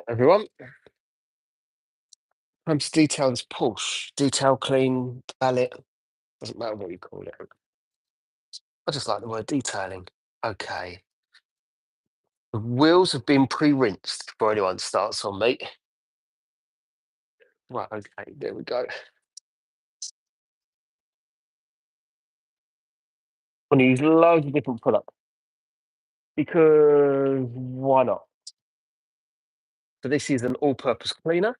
Everyone, time to detail this Porsche. Detail, clean, valet, doesn't matter what you call it. I just like the word detailing. Okay. The wheels have been pre-rinsed before anyone starts on me. Right, okay, there we go. I'm going to use loads of different products because why not? So this is an all-purpose cleaner.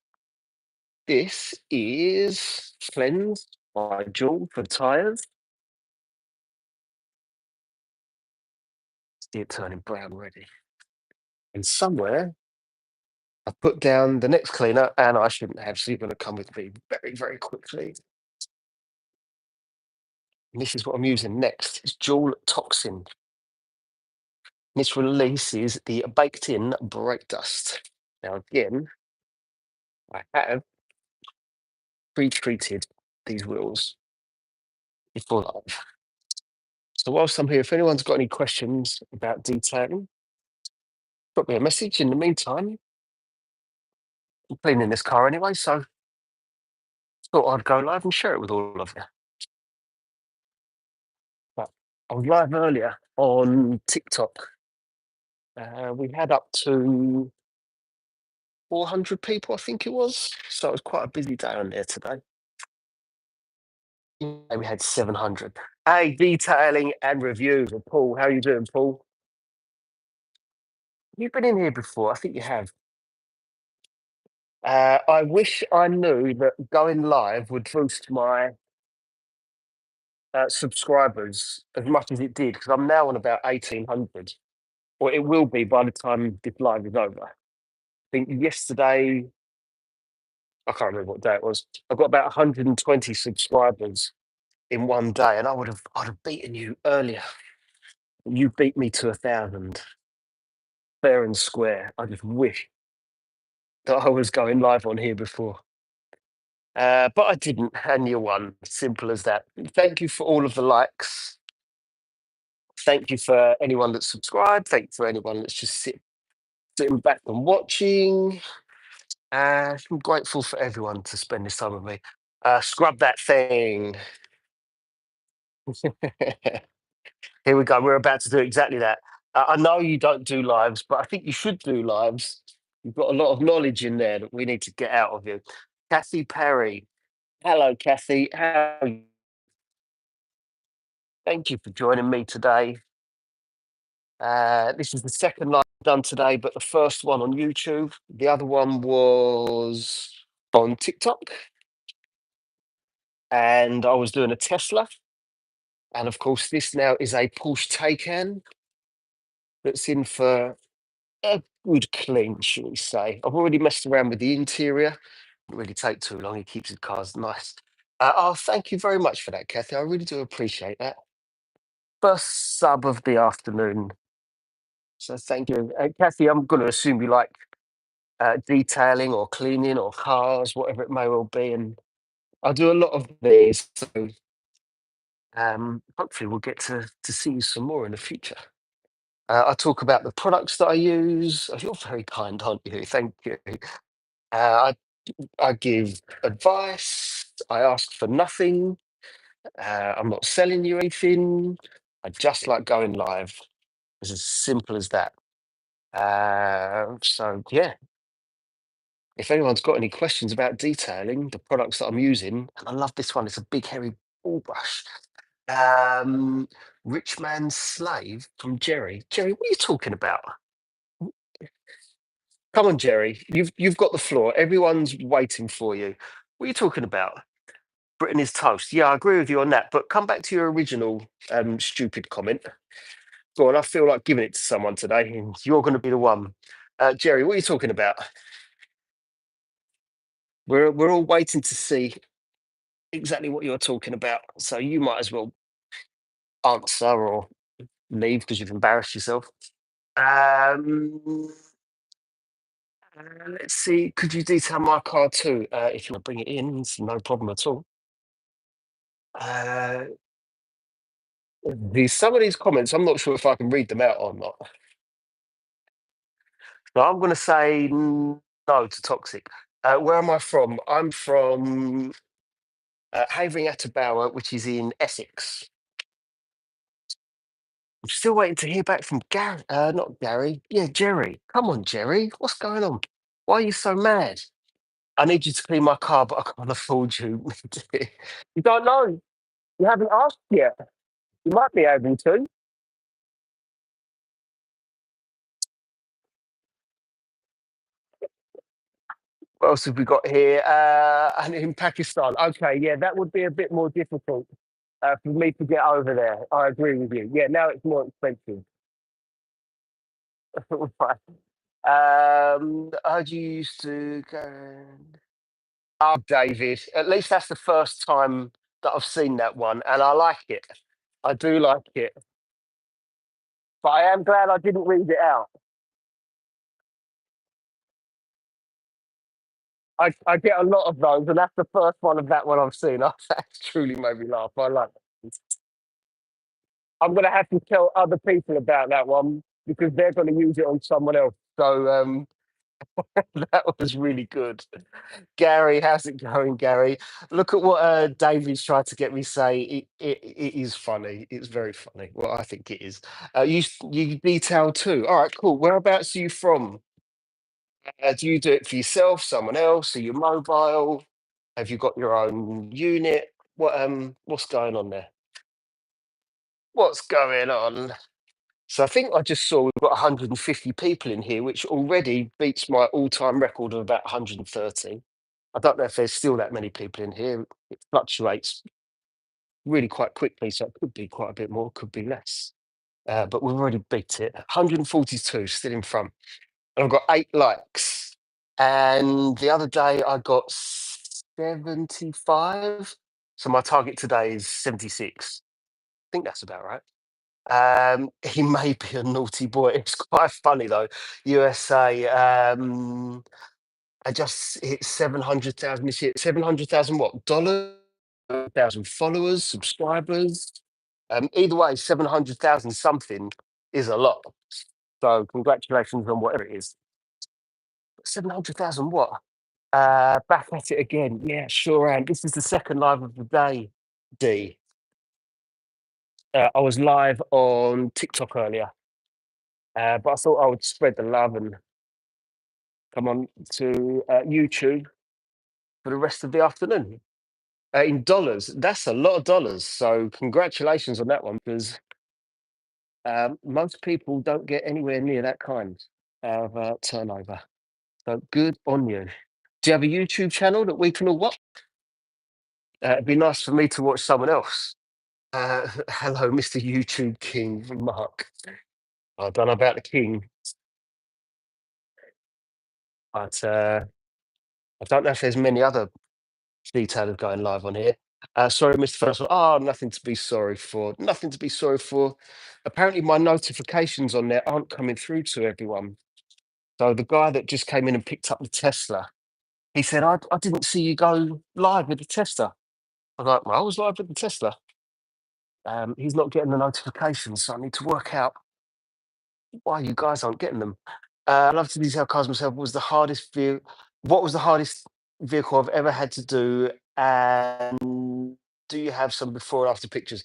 This is cleansed by Joule for tyres. See it turning brown already. And somewhere I put down the next cleaner, and I shouldn't have, so you're going to come with me very, very quickly. And this is what I'm using next. It's Joule Toxin. This releases the baked-in brake dust. Now, again, I have pre-treated these wheels before live. So whilst I'm here, if anyone's got any questions about detailing, drop me a message. In the meantime, I'm cleaning this car anyway, so thought I'd go live and share it with all of you. But I was live earlier on TikTok. We had up to 400 people, I think it was. So it was quite a busy day on there today. Yeah, we had 700. Hey, detailing and reviews. Well, Paul, how you doing, Paul? You've been in here before. I think you have. I wish I knew that going live would boost my subscribers as much as it did, because I'm now on about 1,800, or it will be by the time this live is over. I think yesterday, I can't remember what day it was. I've got about 120 subscribers in one day, and I'd have beaten you earlier. You beat me to 1,000, fair and square. I just wish that I was going live on here before. But I didn't, and you won. Simple as that. Thank you for all of the likes. Thank you for anyone that's subscribed. Thank you for anyone that's just sitting back and watching. I'm grateful for everyone to spend this time with me. Scrub that thing. Here we go. We're about to do exactly that. I know you don't do lives, but I think you should do lives. You've got a lot of knowledge in there that we need to get out of you. Kathy Perry. Hello, Kathy. How are you? Thank you for joining me today. This is the second live I've done today, but the first one on YouTube. The other one was on TikTok. And I was doing a Tesla. And of course, this now is a Porsche Taycan that's in for a good clean, shall we say. I've already messed around with the interior. Didn't really take too long. He keeps his cars nice. Oh, thank you very much for that, Kathy. I really do appreciate that. First sub of the afternoon. So thank you. Kathy, I'm going to assume you like detailing or cleaning or cars, whatever it may well be. And I do a lot of these. So hopefully we'll get to see you some more in the future. I talk about the products that I use. Oh, you're very kind, aren't you? Thank you. Uh, I give advice. I ask for nothing. I'm not selling you anything. I just like going live. It's as simple as that. So yeah, if anyone's got any questions about detailing the products that I'm using, and I love this one. It's a big hairy ball brush. Um, Rich Man's Slave from Jerry. Jerry, what are you talking about? Come on, Jerry. You've got the floor. Everyone's waiting for you. What are you talking about? Britain is toast. Yeah, I agree with you on that. But come back to your original stupid comment. Go on, I feel like giving it to someone today, and you're going to be the one. Jerry, what are you talking about? We're all waiting to see exactly what you're talking about. So you might as well answer or leave because you've embarrassed yourself. Um, let's see. Could you detail my car too? If you want to bring it in, it's no problem at all. Uh, some of these comments, I'm not sure if I can read them out or not. So I'm going to say no to toxic. Where am I from? I'm from Havering Attabower, which is in Essex. I'm still waiting to hear back from Gary. Not Gary. Yeah, Jerry. Come on, Jerry. What's going on? Why are you so mad? I need you to clean my car, but I can't afford you. You don't know. You haven't asked yet. You might be able to. What else have we got here? And in Pakistan. Okay, yeah, that would be a bit more difficult for me to get over there. I agree with you. Yeah, now it's more expensive. Right. How do you used to go? Oh, David. At least that's the first time that I've seen that one, and I like it. I do like it, but I am glad I didn't read it out. I get a lot of those, and that's the first one of that one I've seen. That's truly made me laugh. I like it. I'm going to have to tell other people about that one because they're going to use it on someone else. So that was really good. Gary, how's it going, Gary? Look at what David's tried to get me say. It is funny. It's very funny. Well, I think it is. You detail too. All right, cool. Whereabouts are you from? Do you do it for yourself, someone else? Are you mobile? Have you got your own unit? What's going on there? What's going on? So I think I just saw we've got 150 people in here, which already beats my all-time record of about 130. I don't know if there's still that many people in here. It fluctuates really quite quickly, so it could be quite a bit more, could be less. But we've already beat it. 142 still in front. And I've got 8 likes. And the other day I got 75. So my target today is 76. I think that's about right. He may be a naughty boy. It's quite funny though. USA, I just hit 700,000 this year. 700,000 what? Dollars? 1,000 followers, subscribers. Either way, 700,000 something is a lot. So congratulations on whatever it is. 700,000 what? Back at it again. Yeah, sure am. This is the second live of the day, D. I was live on TikTok earlier, but I thought I would spread the love and come on to YouTube for the rest of the afternoon. In dollars, that's a lot of dollars. So congratulations on that one because most people don't get anywhere near that kind of turnover. So good on you. Do you have a YouTube channel that we can all watch? It'd be nice for me to watch someone else. Hello, Mr. YouTube King from Mark. I don't know about the King, but I don't know if there's many other detailers going live on here. Sorry, Mr. First. Oh, nothing to be sorry for. Nothing to be sorry for. Apparently, my notifications on there aren't coming through to everyone. So the guy that just came in and picked up the Tesla, he said, I didn't see you go live with the Tesla. I was like, well, I was live with the Tesla. He's not getting the notifications, so I need to work out why you guys aren't getting them. I love to detail cars myself. What was the hardest vehicle I've ever had to do? And do you have some before and after pictures?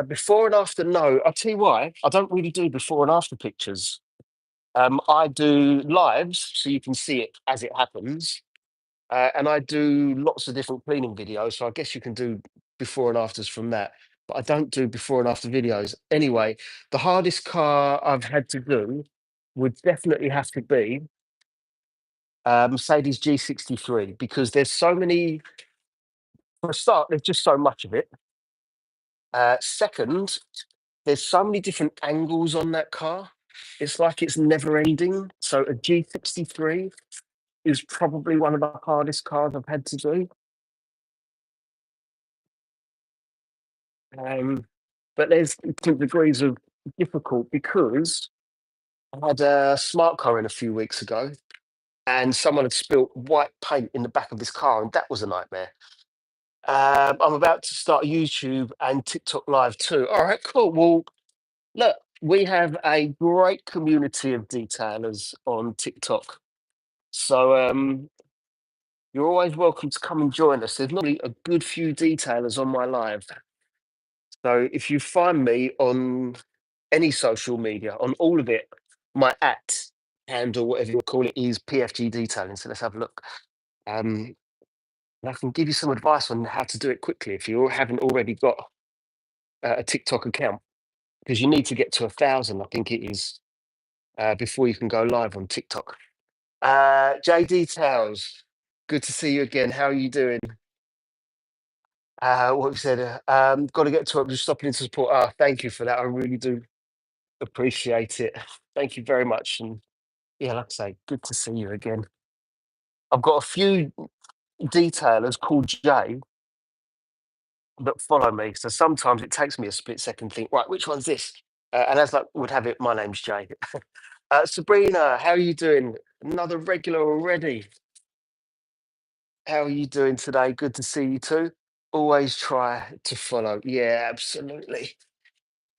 Before and after, no. I'll tell you why. I don't really do before and after pictures. I do lives, so you can see it as it happens. And I do lots of different cleaning videos, so I guess you can do before and afters from that. But I don't do before and after videos. Anyway, the hardest car I've had to do would definitely have to be Mercedes G63 because there's so many. For a start, there's just so much of it. Second, there's so many different angles on that car. It's like it's never ending. So a G63 is probably one of the hardest cars I've had to do. Um, but there's different degrees of difficult because I had a smart car in a few weeks ago and someone had spilt white paint in the back of this car, and that was a nightmare. I'm about to start YouTube and TikTok live too. All right, cool. Well, look, We have a great community of detailers on TikTok. So you're always welcome to come and join us. There's normally a good few detailers on my live. So if you find me on any social media, on all of it, my at handle, whatever you call it, is PFG Detailing. So let's have a look. And I can give you some advice on how to do it quickly if you haven't already got a TikTok account, because you need to get to 1,000, I think it is, before you can go live on TikTok. J Details, good to see you again. How are you doing? What you said, got to get to it, just stopping in to support. Thank you for that. I really do appreciate it. Thank you very much. And yeah, like I say, good to see you again. I've got a few detailers called Jay that follow me. So sometimes it takes me a split second to think, right, which one's this? And as luck would have it, my name's Jay. Sabrina, how are you doing? Another regular already. How are you doing today? Good to see you too. Always try to follow. Yeah, absolutely.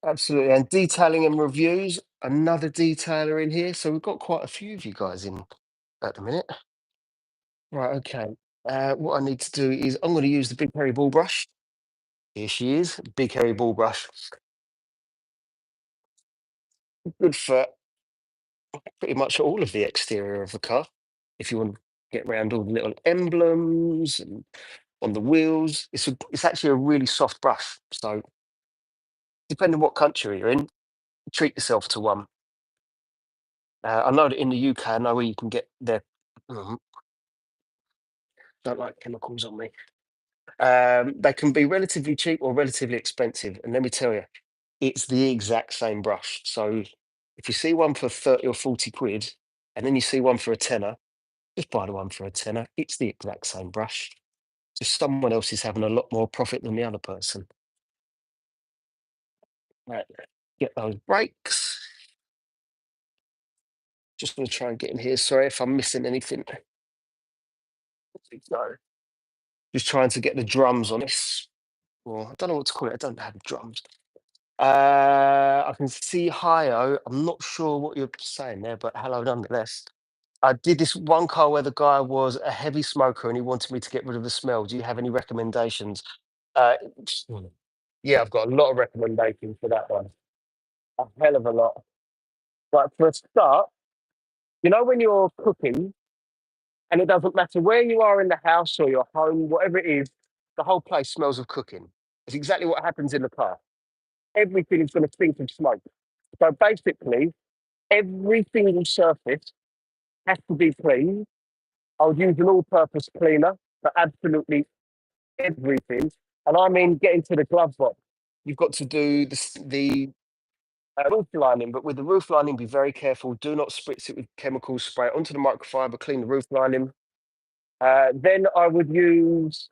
Absolutely. And detailing and reviews, another detailer in here. So we've got quite a few of you guys in at the minute. Right, okay. What I need to do is I'm going to use the big hairy ball brush. Here she is, big hairy ball brush. Good for pretty much all of the exterior of the car. If you want to get around all the little emblems and on the wheels, it's actually a really soft brush. So depending on what country you're in, treat yourself to one. I know that in the UK, I know where you can get their. Don't like chemicals on me. They can be relatively cheap or relatively expensive, and let me tell you, it's the exact same brush. So if you see one for 30 or 40 quid, and then you see one for a tenner, just buy the one for a tenner. It's the exact same brush. Just someone else is having a lot more profit than the other person. Right, get those brakes. Just going to try and get in here. Sorry if I'm missing anything. No. Just trying to get the drums on this. Well, I don't know what to call it. I don't have drums. I can see hi-oh. I'm not sure what you're saying there, but hello nonetheless. I did this one car where the guy was a heavy smoker and he wanted me to get rid of the smell. Do you have any recommendations? Uh, yeah, I've got a lot of recommendations for that one. A hell of a lot. But for a start, you know when you're cooking, and it doesn't matter where you are in the house or your home, whatever it is, the whole place smells of cooking. It's exactly what happens in the car. Everything is going to stink of smoke. So basically, every single surface has to be cleaned. I would use an all-purpose cleaner for absolutely everything, and I mean get into the glove box. You've got to do the roof lining, but with the roof lining, be very careful. Do not spritz it with chemicals. Spray it onto the microfiber. Clean the roof lining. Then I would use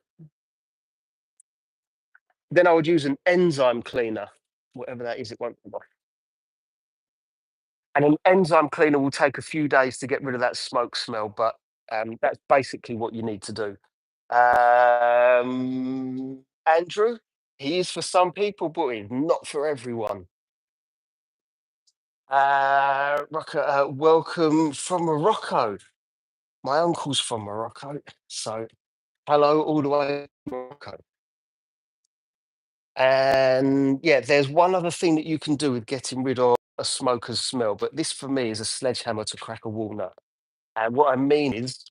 an enzyme cleaner, whatever that is. It won't come off. And an enzyme cleaner will take a few days to get rid of that smoke smell, but that's basically what you need to do. Andrew, he is for some people, but he's not for everyone. Rocco, welcome from Morocco. My uncle's from Morocco, so hello all the way from Morocco. And yeah, there's one other thing that you can do with getting rid of a smoker's smell, but this for me is a sledgehammer to crack a walnut. And what I mean is,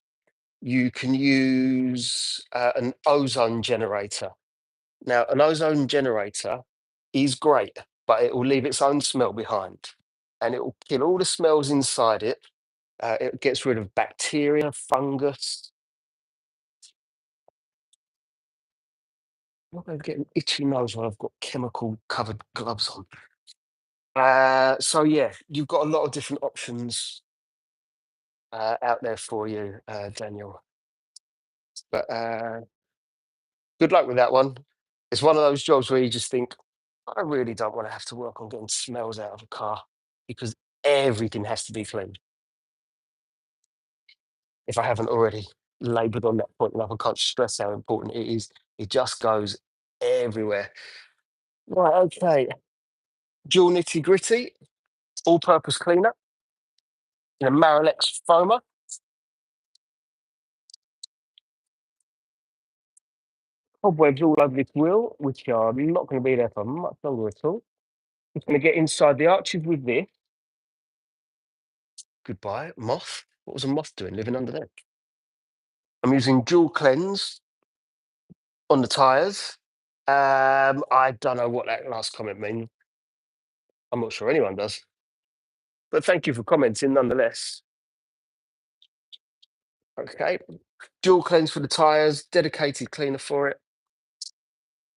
you can use an ozone generator. Now, an ozone generator is great, but it will leave its own smell behind and it will kill all the smells inside it. It gets rid of bacteria, fungus. I'm getting itchy nose when I've got chemical covered gloves on. So, yeah, you've got a lot of different options out there for you, Daniel. But good luck with that one. It's one of those jobs where you just think, I really don't want to have to work on getting smells out of a car because everything has to be clean. If I haven't already laboured on that point enough, I can't stress how important it is. It just goes everywhere. Right, okay. Dual nitty gritty. all-purpose cleaner in a Marilex foamer. Cobwebs all over this wheel, which are not going to be there for much longer at all. Just going to get inside the arches with this. Goodbye, moth. What was a moth doing living under there? I'm using dual cleanse on the tyres. I don't know what that last comment means. I'm not sure anyone does. But thank you for commenting nonetheless. Okay. Dual cleanse for the tyres, dedicated cleaner for it.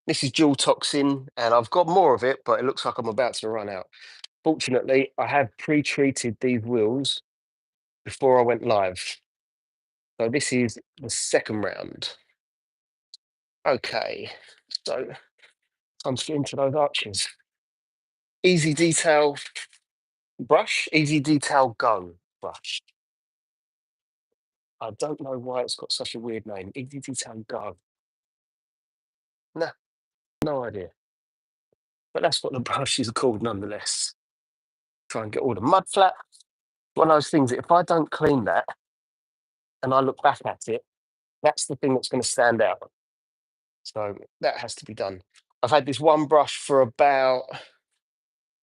This is dual toxin, and I've got more of it, but it looks like I'm about to run out. Fortunately, I have pre-treated these wheels before I went live. So this is the second round. Okay, so time to get into those arches. Easy Detail brush, Easy Detail Go brush. I don't know why it's got such a weird name. Easy Detail Go. Nah, no idea. But that's what the brush is called nonetheless. Try and get all the mud flat. One of those things that if I don't clean that and I look back at it, that's the thing that's going to stand out. So that has to be done. I've had this one brush for about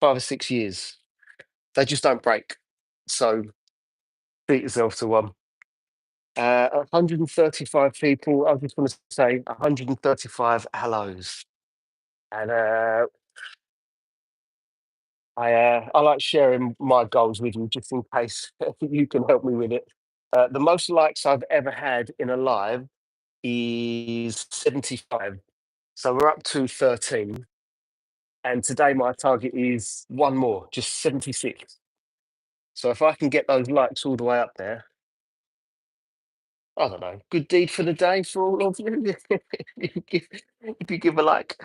5 or 6 years. They just don't break. So treat yourself to one. 135 people. I just want to say 135 hellos. And I like sharing my goals with you just in case you can help me with it. The most likes I've ever had in a live is 75. So we're up to 13. And today my target is one more, just 76. So if I can get those likes all the way up there, I don't know, good deed for the day for all of you. If you give a like.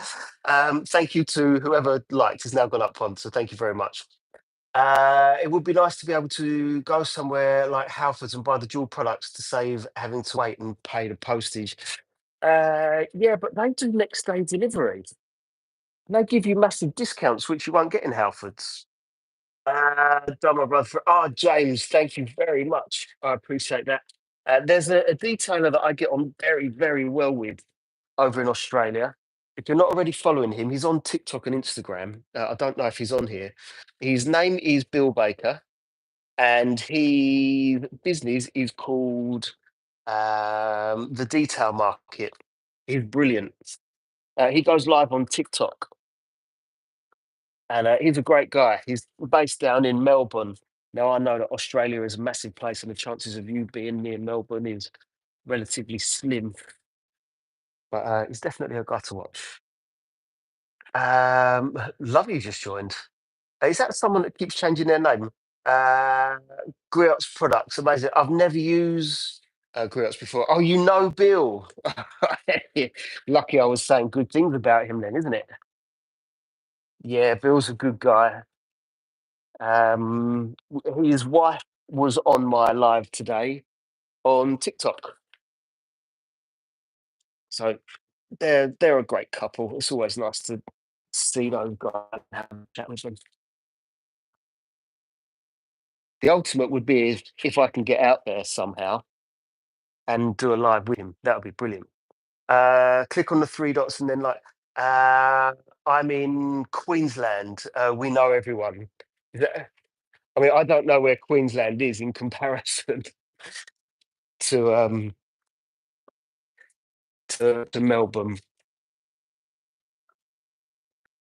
Thank you to whoever liked has now gone up on, so thank you very much. It would be nice to be able to go somewhere like Halfords and buy the dual products to save having to wait and pay the postage. Yeah, but they do next day delivery. They give you massive discounts, which you won't get in Halfords. Done my brother. James, thank you very much. I appreciate that. There's a detailer that I get on very, very well with over in Australia. If you're not already following him, he's on TikTok and Instagram. I don't know if he's on here. His name is Bill Baker, and his business is called The Detail Market. He's brilliant. He goes live on TikTok. And he's a great guy. He's based down in Melbourne. Now, I know that Australia is a massive place, and the chances of you being near Melbourne is relatively slim, but he's definitely a guy to watch. Lovely just joined. Is that someone that keeps changing their name? Uh, Griots Products, amazing. I've never used Griots before. Oh, you know Bill. Lucky I was saying good things about him then, isn't it? Yeah, Bill's a good guy. His wife was on my live today on TikTok. So they're a great couple. It's always nice to see those guys and have a chat with them. The ultimate would be if I can get out there somehow and do a live with him. That would be brilliant. Click on the three dots and then uh, I'm in Queensland. We know everyone. I mean, I don't know where Queensland is in comparison to to Melbourne.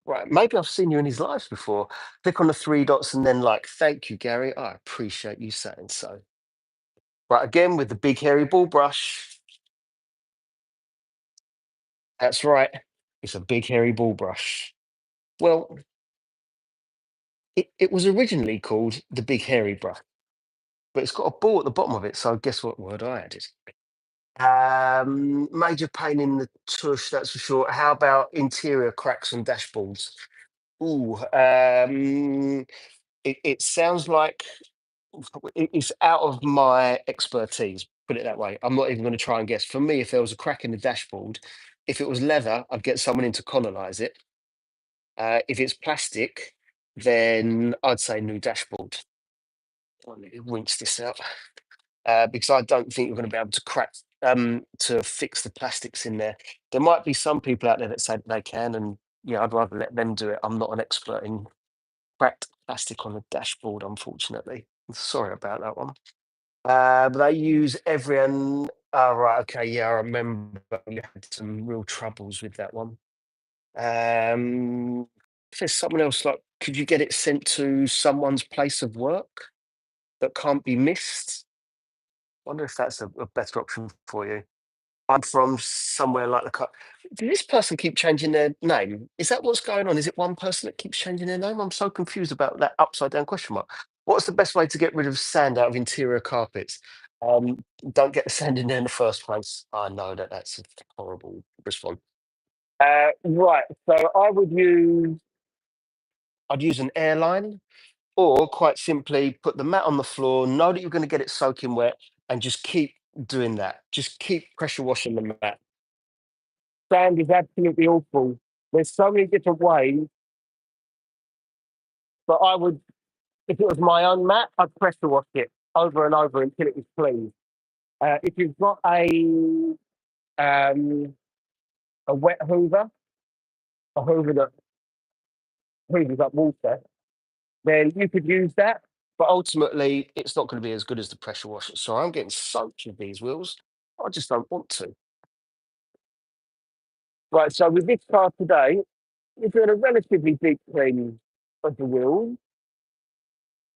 Right, maybe I've seen you in his lives before. Click on the three dots and then thank you, Gary. I appreciate you saying so. Right, again with the big hairy ball brush. That's right. It's a big hairy ball brush. Well, it was originally called the big hairy brush, but it's got a ball at the bottom of it. So guess what word I added? Major pain in the tush, that's for sure. How about interior cracks and dashboards? Ooh, it sounds like it's out of my expertise. Put it that way. I'm not even going to try and guess. For me, if there was a crack in the dashboard, if it was leather, I'd get someone in to colonize it. If it's plastic, then I'd say new dashboard. Let me rinse this out because I don't think you're going to be able to crack to fix the plastics in there. There might be some people out there that say that they can, and yeah, I'd rather let them do it. I'm not an expert in cracked plastic on the dashboard, unfortunately. Sorry about that one. But they use everyone. Oh, right, okay, yeah, I remember you had some real troubles with that one. If there's someone else, like, could you get it sent to someone's place of work that can't be missed? Wonder if that's a better option for you. I'm from somewhere like the. Did this person keep changing their name? Is that what's going on? Is it one person that keeps changing their name? I'm so confused about that upside down question mark. What's the best way to get rid of sand out of interior carpets? Um, don't get the sand in there in the first place. I know that that's a horrible response. Right, so I'd use an airline, or quite simply put the mat on the floor, know that you're going to get it soaking wet, and just keep doing that. Just keep pressure washing the mat. Sand is absolutely awful. There's so many different ways, but I would, if it was my own mat, I'd pressure wash it over and over until it was clean. If you've got um, a wet hoover, a hoover that hoovers up water, then you could use that. But ultimately, it's not going to be as good as the pressure washer. So I'm getting soaked with these wheels. I just don't want to. Right, so with this car today, we're doing a relatively deep clean of the wheels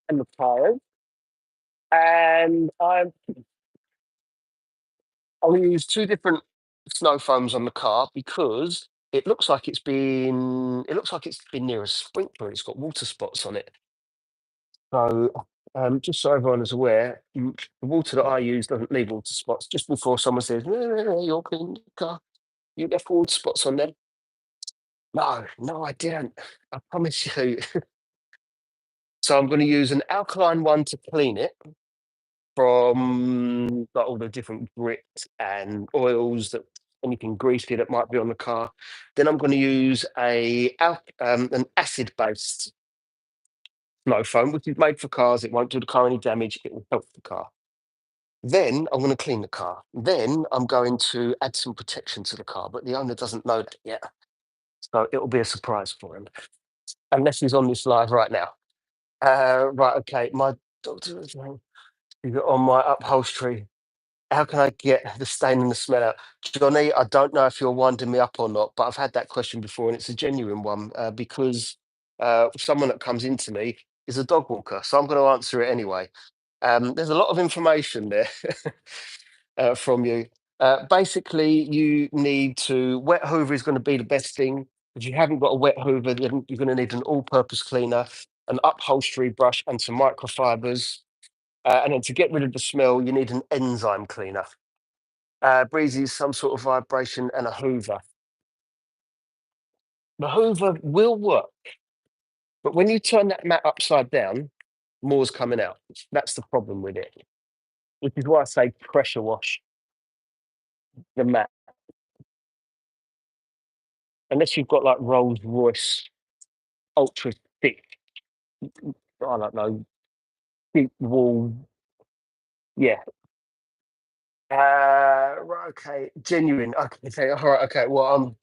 and the tyres. And I'll use two different snow foams on the car because it looks like it's been near a sprinkler. It's got water spots on it. So just so everyone is aware, the water that I use doesn't leave water spots. Just before someone says, "You're cleaning the car, you left water spots on them." No, no, I didn't. I promise you. So I'm going to use an alkaline one to clean it from like all the different grit and oils that anything greasy that might be on the car. Then I'm going to use an acid based snow foam, which is made for cars. It won't do the car any damage. It will help the car. Then I'm going to clean the car. Then I'm going to add some protection to the car, but the owner doesn't know that yet. So it'll be a surprise for him, unless he's on this live right now. Right, okay. My doctor is on my upholstery. How can I get the stain and the smell out? Johnny, I don't know if you're winding me up or not, but I've had that question before and it's a genuine one because someone that comes into me is a dog walker. So I'm going to answer it anyway. There's a lot of information there from you. Basically, you need to, wet hoover is going to be the best thing. If you haven't got a wet hoover, then you're going to need an all purpose cleaner, an upholstery brush, and some microfibers. And then to get rid of the smell, you need an enzyme cleaner. Breezy is some sort of vibration and a hoover. The hoover will work, but when you turn that mat upside down, more's coming out. That's the problem with it, which is why I say pressure wash the mat. Unless you've got like Rolls Royce ultra thick, I don't know, deep wall. Yeah. Right, okay, genuine. Okay, all right, okay. Well,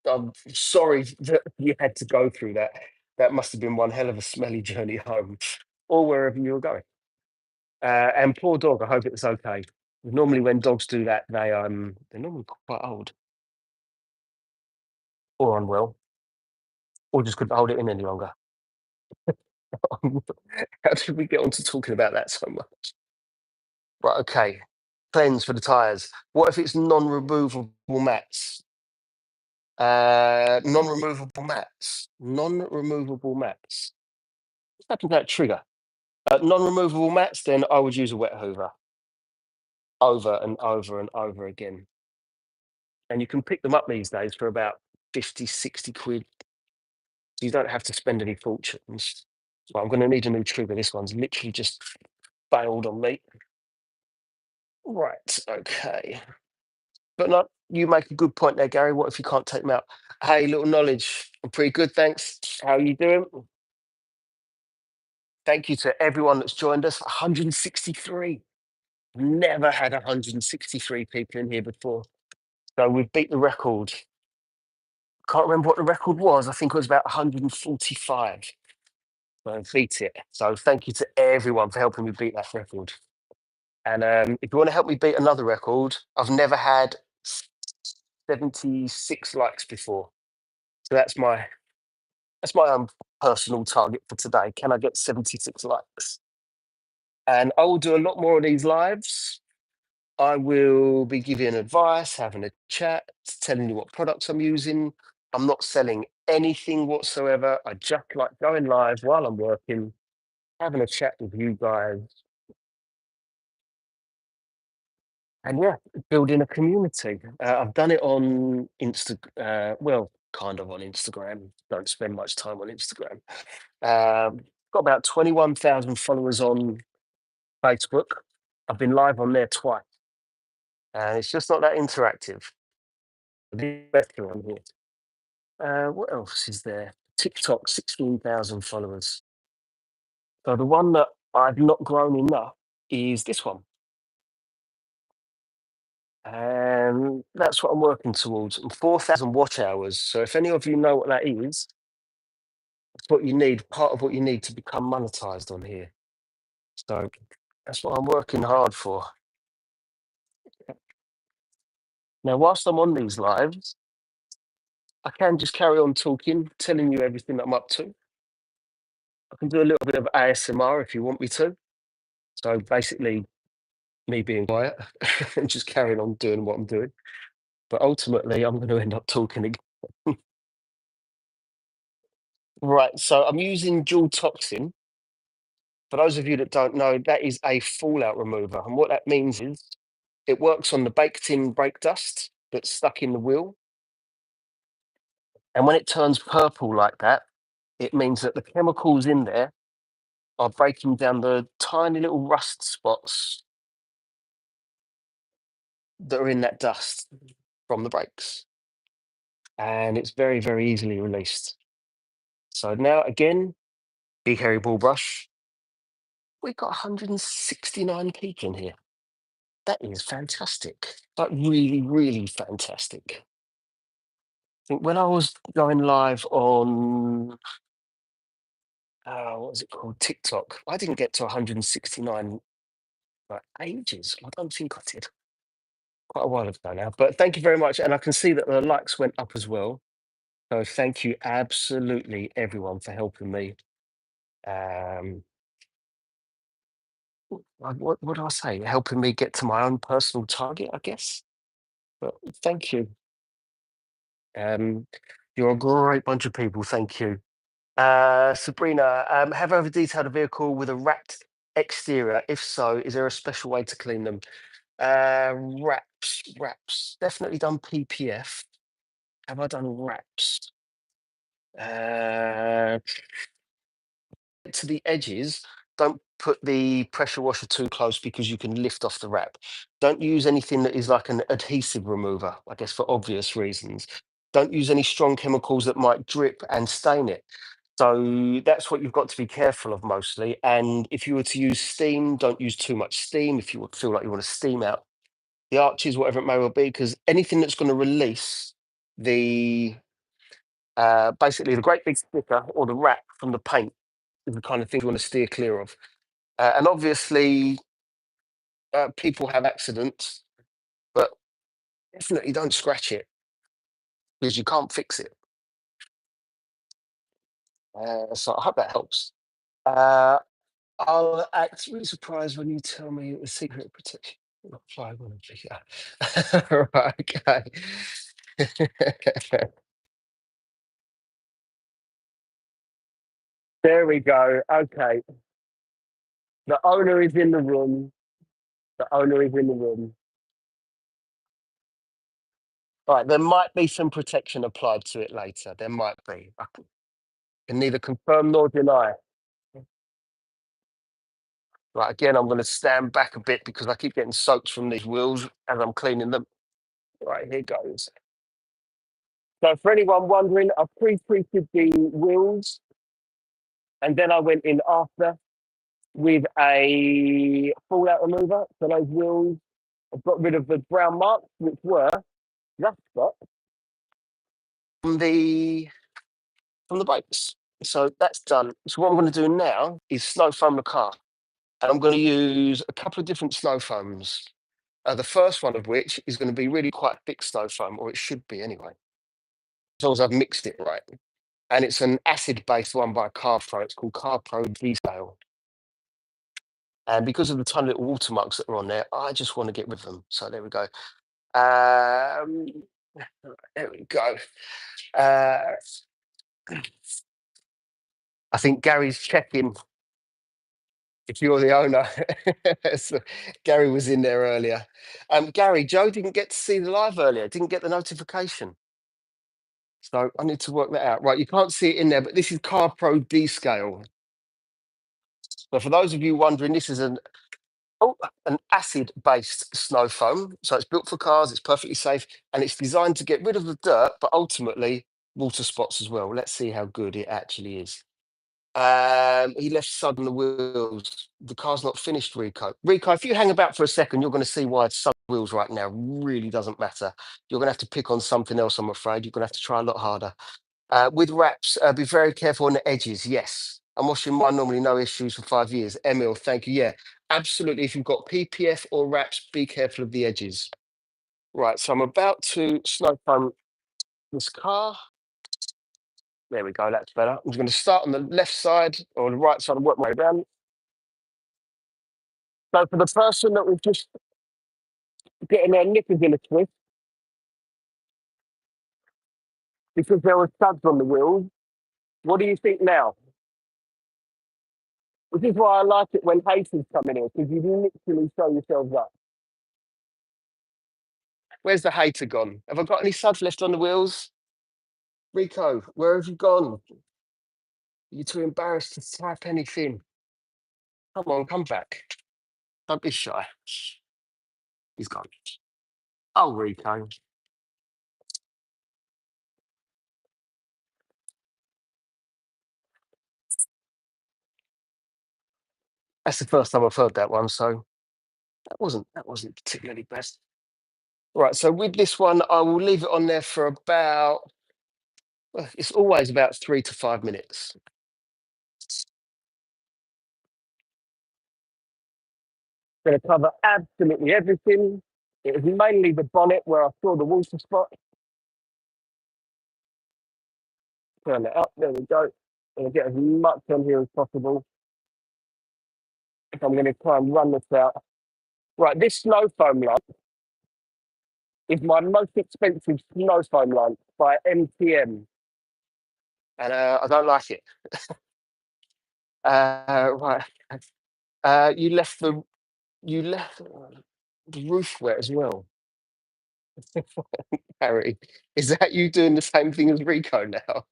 I'm sorry that you had to go through that. That must have been one hell of a smelly journey home, or wherever you were going. And poor dog. I hope it's okay. Normally, when dogs do that, they're normally quite old or unwell, or just couldn't hold it in any longer. How did we get on to talking about that so much? Right. Okay. Cleanse for the tires. What if it's non-removable mats? Non-removable mats. Non-removable mats. What's happened to that trigger? Non-removable mats, then I would use a wet hoover over and over and over again. And you can pick them up these days for about 50, 60 quid. So you don't have to spend any fortunes. Well, I'm going to need a new trigger. This one's literally just failed on me. Right, okay. But no, you make a good point there, Gary. What if you can't take them out? Hey, little knowledge. I'm pretty good, thanks. How are you doing? Thank you to everyone that's joined us. 163. Never had 163 people in here before. So we've beat the record. Can't remember what the record was. I think it was about 145. So beat it. So thank you to everyone for helping me beat that record. And if you want to help me beat another record, I've never had 76 likes before. So that's my own personal target for today. Can I get 76 likes? And I will do a lot more of these lives. I will be giving advice, having a chat, telling you what products I'm using. I'm not selling anything whatsoever. I just like going live while I'm working, having a chat with you guys, and yeah, building a community. I've done it on well, kind of on Instagram. Don't spend much time on Instagram. Got about 21,000 followers on Facebook. I've been live on there twice, and it's just not that interactive. The better on here. What else is there? TikTok, 16,000 followers. So the one that I've not grown enough is this one. And that's what I'm working towards. And 4,000 watch hours. So if any of you know what that is, it's what you need, part of what you need to become monetized on here. So that's what I'm working hard for. Now, whilst I'm on these lives, I can just carry on talking, telling you everything that I'm up to. I can do a little bit of ASMR if you want me to. So basically, me being quiet and just carrying on doing what I'm doing. But ultimately, I'm going to end up talking again. Right. So I'm using dual toxin. For those of you that don't know, that is a fallout remover. And what that means is it works on the baked in brake dust that's stuck in the wheel. And when it turns purple like that, it means that the chemicals in there are breaking down the tiny little rust spots that are in that dust from the brakes. And it's very, very easily released. So now, again, big hairy ball brush. We've got 169 people in here. That is fantastic. Like really, really fantastic. I think when I was going live on what was it called? TikTok, I didn't get to 169 for ages. I don't think I did. Quite a while ago now. But thank you very much. And I can see that the likes went up as well. So thank you absolutely everyone for helping me. Um what do I say? Helping me get to my own personal target, I guess. But thank you. Um, you're a great bunch of people. Thank you. Sabrina, have I ever detailed a vehicle with a wrapped exterior? If so, is there a special way to clean them? Wraps. Definitely done PPF. Have I done wraps? Uh, to the edges, don't put the pressure washer too close because you can lift off the wrap. Don't use anything that is like an adhesive remover, I guess for obvious reasons. Don't use any strong chemicals that might drip and stain it. So that's what you've got to be careful of mostly. And if you were to use steam, don't use too much steam if you feel like you want to steam out the arches, whatever it may well be, because anything that's going to release the basically the great big sticker or the wrap from the paint is the kind of thing you want to steer clear of. And obviously, people have accidents, but definitely don't scratch it because you can't fix it. So I hope that helps. Uh, I'll act really surprised when you tell me the secret protection. Apply when I right, okay. There we go. Okay. The owner is in the room. The owner is in the room. All right, there might be some protection applied to it later. There might be. I can neither confirm nor deny. Right, again, I'm going to stand back a bit because I keep getting soaked from these wheels as I'm cleaning them. Right, here goes. So, for anyone wondering, I pre-treated the wheels and then I went in after. with a fallout remover for those wheels. I've got rid of the brown marks, which were rust spots from the brakes. So that's done. So what I'm going to do now is snow foam the car. And I'm going to use a couple of different snow foams. The first one of which is going to be really quite thick snow foam, or it should be anyway, as long as I've mixed it right. And it's an acid-based one by CarbPro. It's called CarbPro D-Scale. And because of the tiny little watermarks that are on there, I just want to get rid of them. So there we go. Um, there we go. Uh, I think Gary's checking if you're the owner. So Gary was in there earlier. Gary, Joe didn't get to see the live earlier, didn't get the notification. So I need to work that out. Right, you can't see it in there, but this is CarbPro D-Scale. So for those of you wondering, this is an acid-based snow foam. So it's built for cars, it's perfectly safe, and it's designed to get rid of the dirt, but ultimately water spots as well. Let's see how good it actually is. He left sud on the wheels. The car's not finished, Rico. Rico, if you hang about for a second, you're going to see why sud wheels right now really doesn't matter. You're going to have to pick on something else, I'm afraid. You're going to have to try a lot harder. With wraps, be very careful on the edges. Yes. I'm washing mine normally, no issues for 5 years. Emil, thank you. Yeah, absolutely. If you've got PPF or wraps, be careful of the edges. Right, so I'm about to snow foam this car. There we go, that's better. I'm just going to start on the left side or the right side and work my way around. So for the person that was just getting their knickers in a twist, because there were studs on the wheels, what do you think now? Which is why I like it when haters come in here, because you literally show yourselves up. Where's the hater gone? Have I got any suds left on the wheels? Rico, where have you gone? You're too embarrassed to type anything. Come on, come back. Don't be shy. He's gone. Oh, Rico. That's the first time I've heard that one, so that wasn't particularly best. Right, so with this one, I will leave it on there for about, well, it's always about 3 to 5 minutes. Going to cover absolutely everything. It was mainly the bonnet where I saw the water spot. Turn it up. There we go. I'm going to get as much on here as possible. I'm going to try and run this out. Right, this snow foam lamp is my most expensive snow foam lamp by MTM, and I don't like it. Right, you left the roof wet as well, Harry. Is that you doing the same thing as Rico now?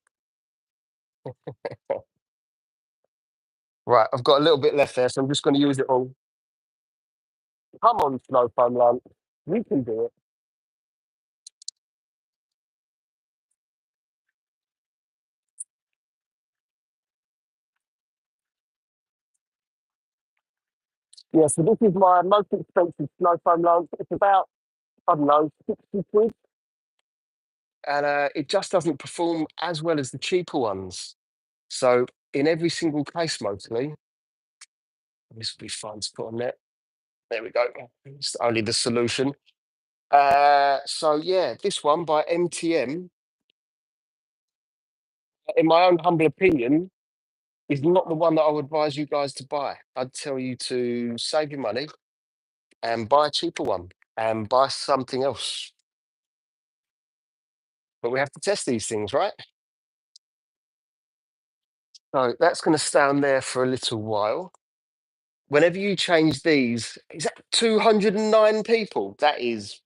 Right, I've got a little bit left there, so I'm just going to use it all. Come on, snow foam lamp, you can do it. Yeah, so this is my most expensive snow foam lamp. It's about, I don't know, 60 quid. And it just doesn't perform as well as the cheaper ones. So in every single case, mostly, this will be fun to put on there. There we go. It's only the solution. So yeah, this one by MTM, in my own humble opinion, is not the one that I would advise you guys to buy. I'd tell you to save your money and buy a cheaper one and buy something else. But we have to test these things, right? So that's going to stay on there for a little while. Whenever you change these, is that 209 people? That is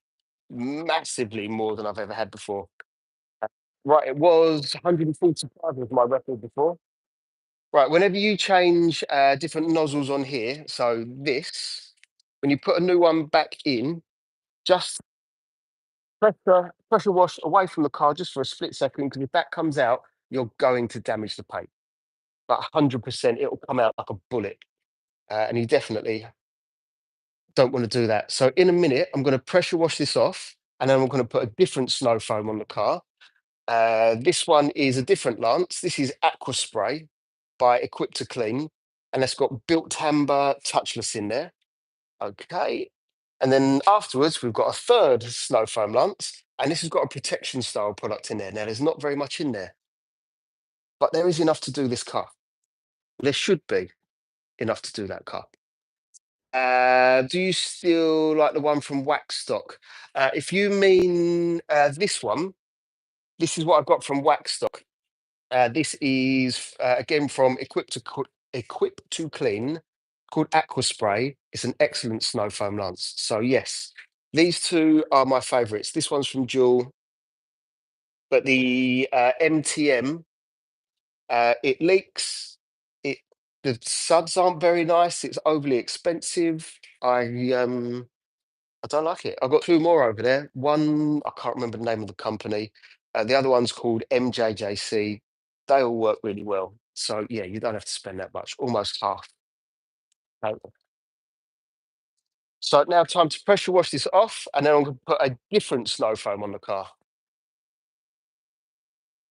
massively more than I've ever had before. Right, it was 145 was my record before. Right, whenever you change different nozzles on here, so this, when you put a new one back in, just pressure wash away from the car just for a split second, because if that comes out, you're going to damage the paint. But 100%, it'll come out like a bullet. and you definitely don't want to do that. So in a minute, I'm going to pressure wash this off, and then I'm going to put a different snow foam on the car. This one is a different Lance. This is Aqua Spray by Equip to Clean, and it's got built amber touchless in there. Okay. And then afterwards, we've got a third snow foam Lance, and this has got a protection style product in there. Now, there's not very much in there, but there is enough to do this car. There should be enough to do that car. Do you still like the one from Waxstock? If you mean this one, this is what I've got from Waxstock. This is again from Equip to Clean, called Aqua Spray. It's an excellent snow foam lance. So yes, these two are my favourites. This one's from Jewel, but the MTM, it leaks. It the suds aren't very nice. It's overly expensive. I don't like it. I've got two more over there. One, I can't remember the name of the company. The other one's called MJJC. They all work really well. So yeah, you don't have to spend that much, almost half. Total. So now time to pressure wash this off, and then I'm going to put a different snow foam on the car.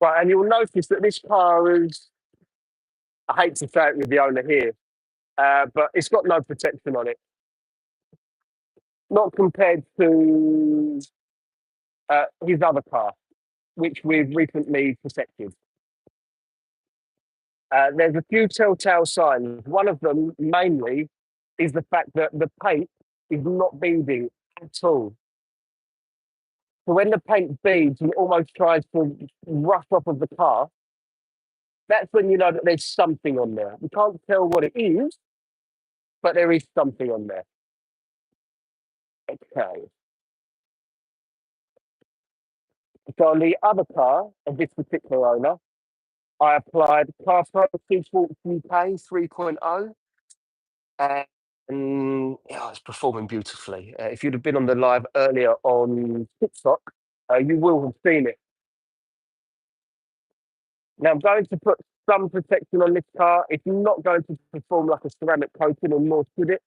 Right, and you'll notice that this car is, I hate to say it with the owner here, but it's got no protection on it. Not compared to his other car, which we've recently protected. There's a few telltale signs. One of them, mainly, is the fact that the paint is not beading at all. So when the paint beads and almost tries to rush off of the car, that's when you know that there's something on there. You can't tell what it is, but there is something on there. Okay. So on the other car of this particular owner, I applied CarPro Sports UK 3.0. And yeah, it's performing beautifully. If you'd have been on the live earlier on TikTok, you will have seen it. Now I'm going to put some protection on this car. It's not going to perform like a ceramic coating, or more should it,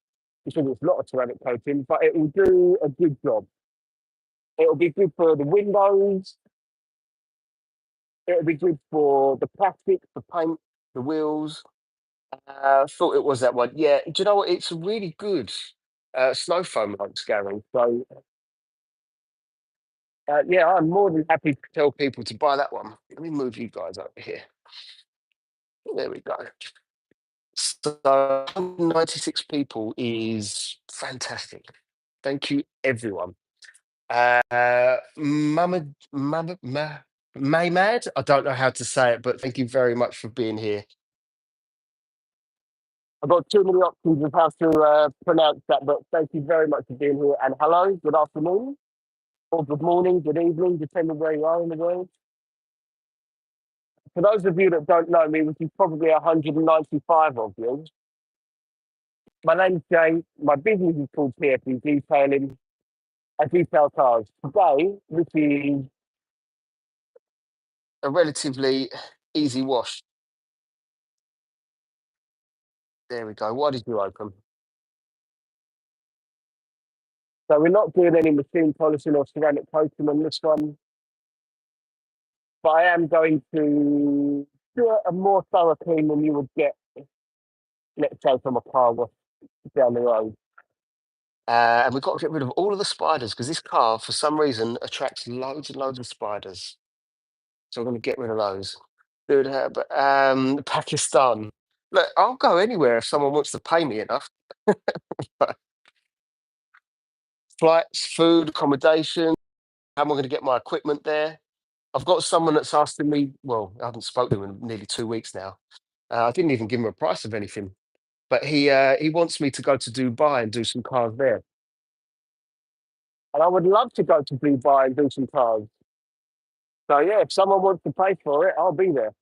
because it's not a ceramic coating, but it will do a good job. It'll be good for the windows. It'll be good for the plastic, the paint, the wheels. Thought it was that one. Yeah, do you know what? It's a really good snow foam like Gary. So yeah, I'm more than happy to tell people to buy that one. Let me move you guys over here. There we go. So 96 people is fantastic. Thank you, everyone. Maymad, I don't know how to say it, but thank you very much for being here. I've got too many options of how to pronounce that, but thank you very much for being here. And hello, good afternoon, or good morning, good evening, depending where you are in the world. For those of you that don't know me, which is probably 195 of you, my name's Jay. My business is called PFD Detailing. I detail cars. Today, this is a relatively easy wash. There we go. Why did you open? So we're not doing any machine polishing or ceramic coating on this one, but I am going to do a more thorough clean than you would get, let's say, from a car wash down the road. And we've got to get rid of all of the spiders, because this car, for some reason, attracts loads and loads of spiders. So we're going to get rid of those. Dude, but Pakistan. Look, I'll go anywhere if someone wants to pay me enough. Flights, food, accommodation. How am I going to get my equipment there? I've got someone that's asking me. Well, I haven't spoken to him in nearly 2 weeks now. I didn't even give him a price of anything, but he wants me to go to Dubai and do some cars there. And I would love to go to Dubai and do some cars. So yeah, if someone wants to pay for it, I'll be there.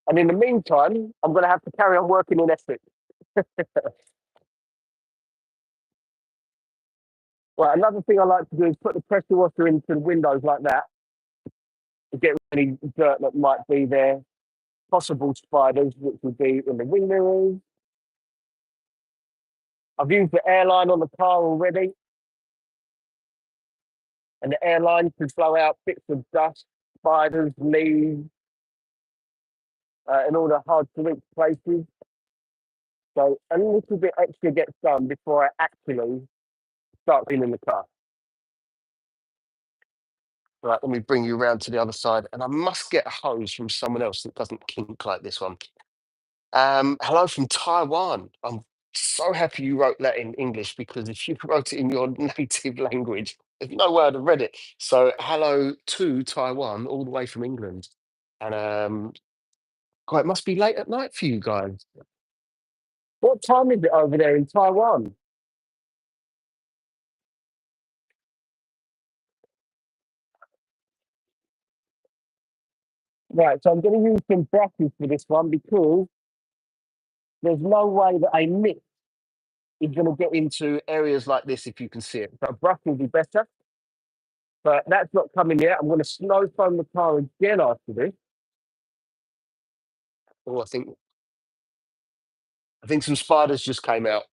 And in the meantime, I'm going to have to carry on working in Essex. Well, another thing I like to do is put the pressure washer into the windows like that to get rid of any dirt that might be there. possible spiders, which would be in the wing mirrors. I've used the airline on the car already, and the airline can blow out bits of dust, spiders, leaves, in all the hard to reach places. So a little bit extra gets done before I actually start cleaning the car. Right, let me bring you around to the other side, and I must get a hose from someone else that doesn't kink like this one. Hello from Taiwan. I'm so happy you wrote that in English because if you wrote it in your native language, there's no way I'd have read it. So, hello to Taiwan, all the way from England. And God, it must be late at night for you guys. What time is it over there in Taiwan? Right, so I'm going to use some brushes for this one because there's no way that a mitt is going to get into areas like this if you can see it. So a brush will be better, but that's not coming yet. I'm going to snow foam the car again after this. Oh, I think some spiders just came out.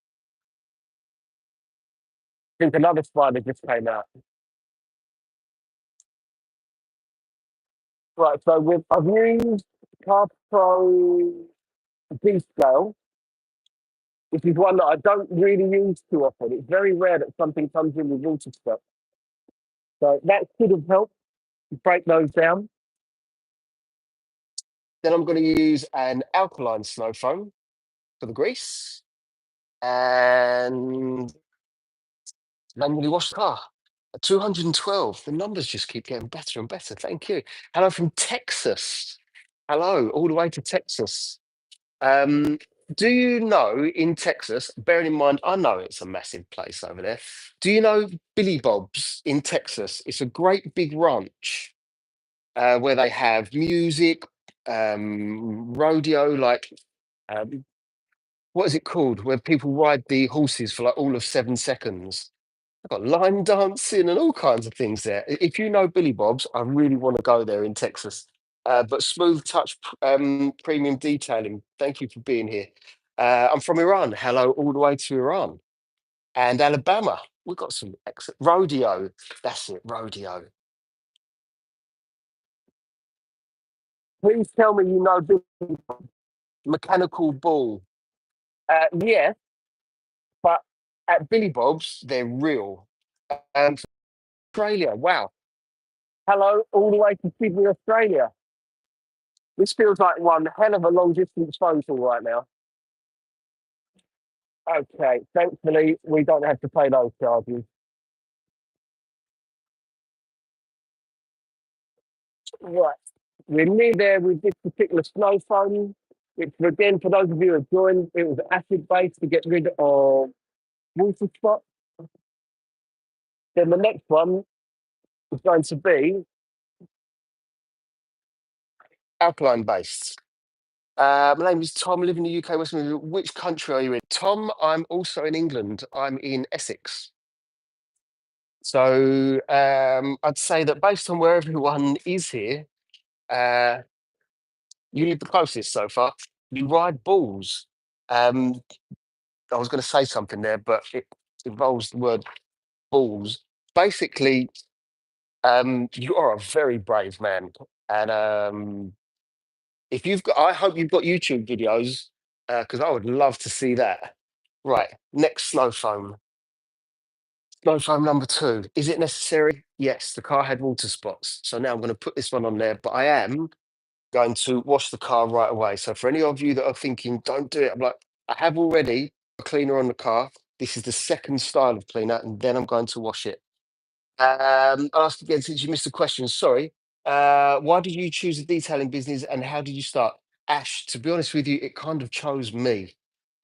I think another spider just came out. Right, so I've used Car Pro D scale, which is one that I don't really use too often. It's very rare that something comes in with water stuff. So that should have helped to break those down. Then I'm going to use an alkaline snow foam for the grease and manually wash the car. At 212, the numbers just keep getting better and better. Thank you. Hello from Texas. Hello, all the way to Texas. Um, do you know in Texas, bearing in mind, I know it's a massive place over there. Do you know Billy Bob's in Texas? It's a great big ranch where they have music, rodeo, like um, what is it called? Where people ride the horses for like all of 7 seconds. I've got line dancing and all kinds of things there. If you know Billy Bob's, I really want to go there in Texas. But Smooth Touch Premium Detailing, thank you for being here. I'm from Iran. Hello, all the way to Iran and Alabama. We've got some excellent rodeo. That's it, rodeo. Please tell me you know Billy Mechanical Bull. Yes, but at Billy Bob's, they're real. From Australia, wow. Hello, all the way to Sydney, Australia. This feels like one hell of a long distance phone call right now. Okay, thankfully, we don't have to pay those charges. Right. We're near there with this particular snow phone, which, again, for those of you who have joined, it was acid based to get rid of water spots. Then the next one is going to be alkaline based. My name is Tom, I live in the UK, West Midlands. Which country are you in? Tom, I'm also in England. I'm in Essex. So I'd say that based on where everyone is here, uh, you live the closest so far. You ride bulls. Um, I was going to say something there, but it involves the word bulls. Basically, you are a very brave man, and if you've got, I hope you've got YouTube videos because I would love to see that. Right, next snow foam. Snow foam number two. Is it necessary? Yes, the car had water spots, so now I'm going to put this one on there. But I am going to wash the car right away. So for any of you that are thinking, don't do it, I'm like, I have already a cleaner on the car. This is the second style of cleaner, and then I'm going to wash it. I'll ask again since you missed the question. Sorry. Why did you choose a detailing business and how did you start? Ash, to be honest with you, it kind of chose me.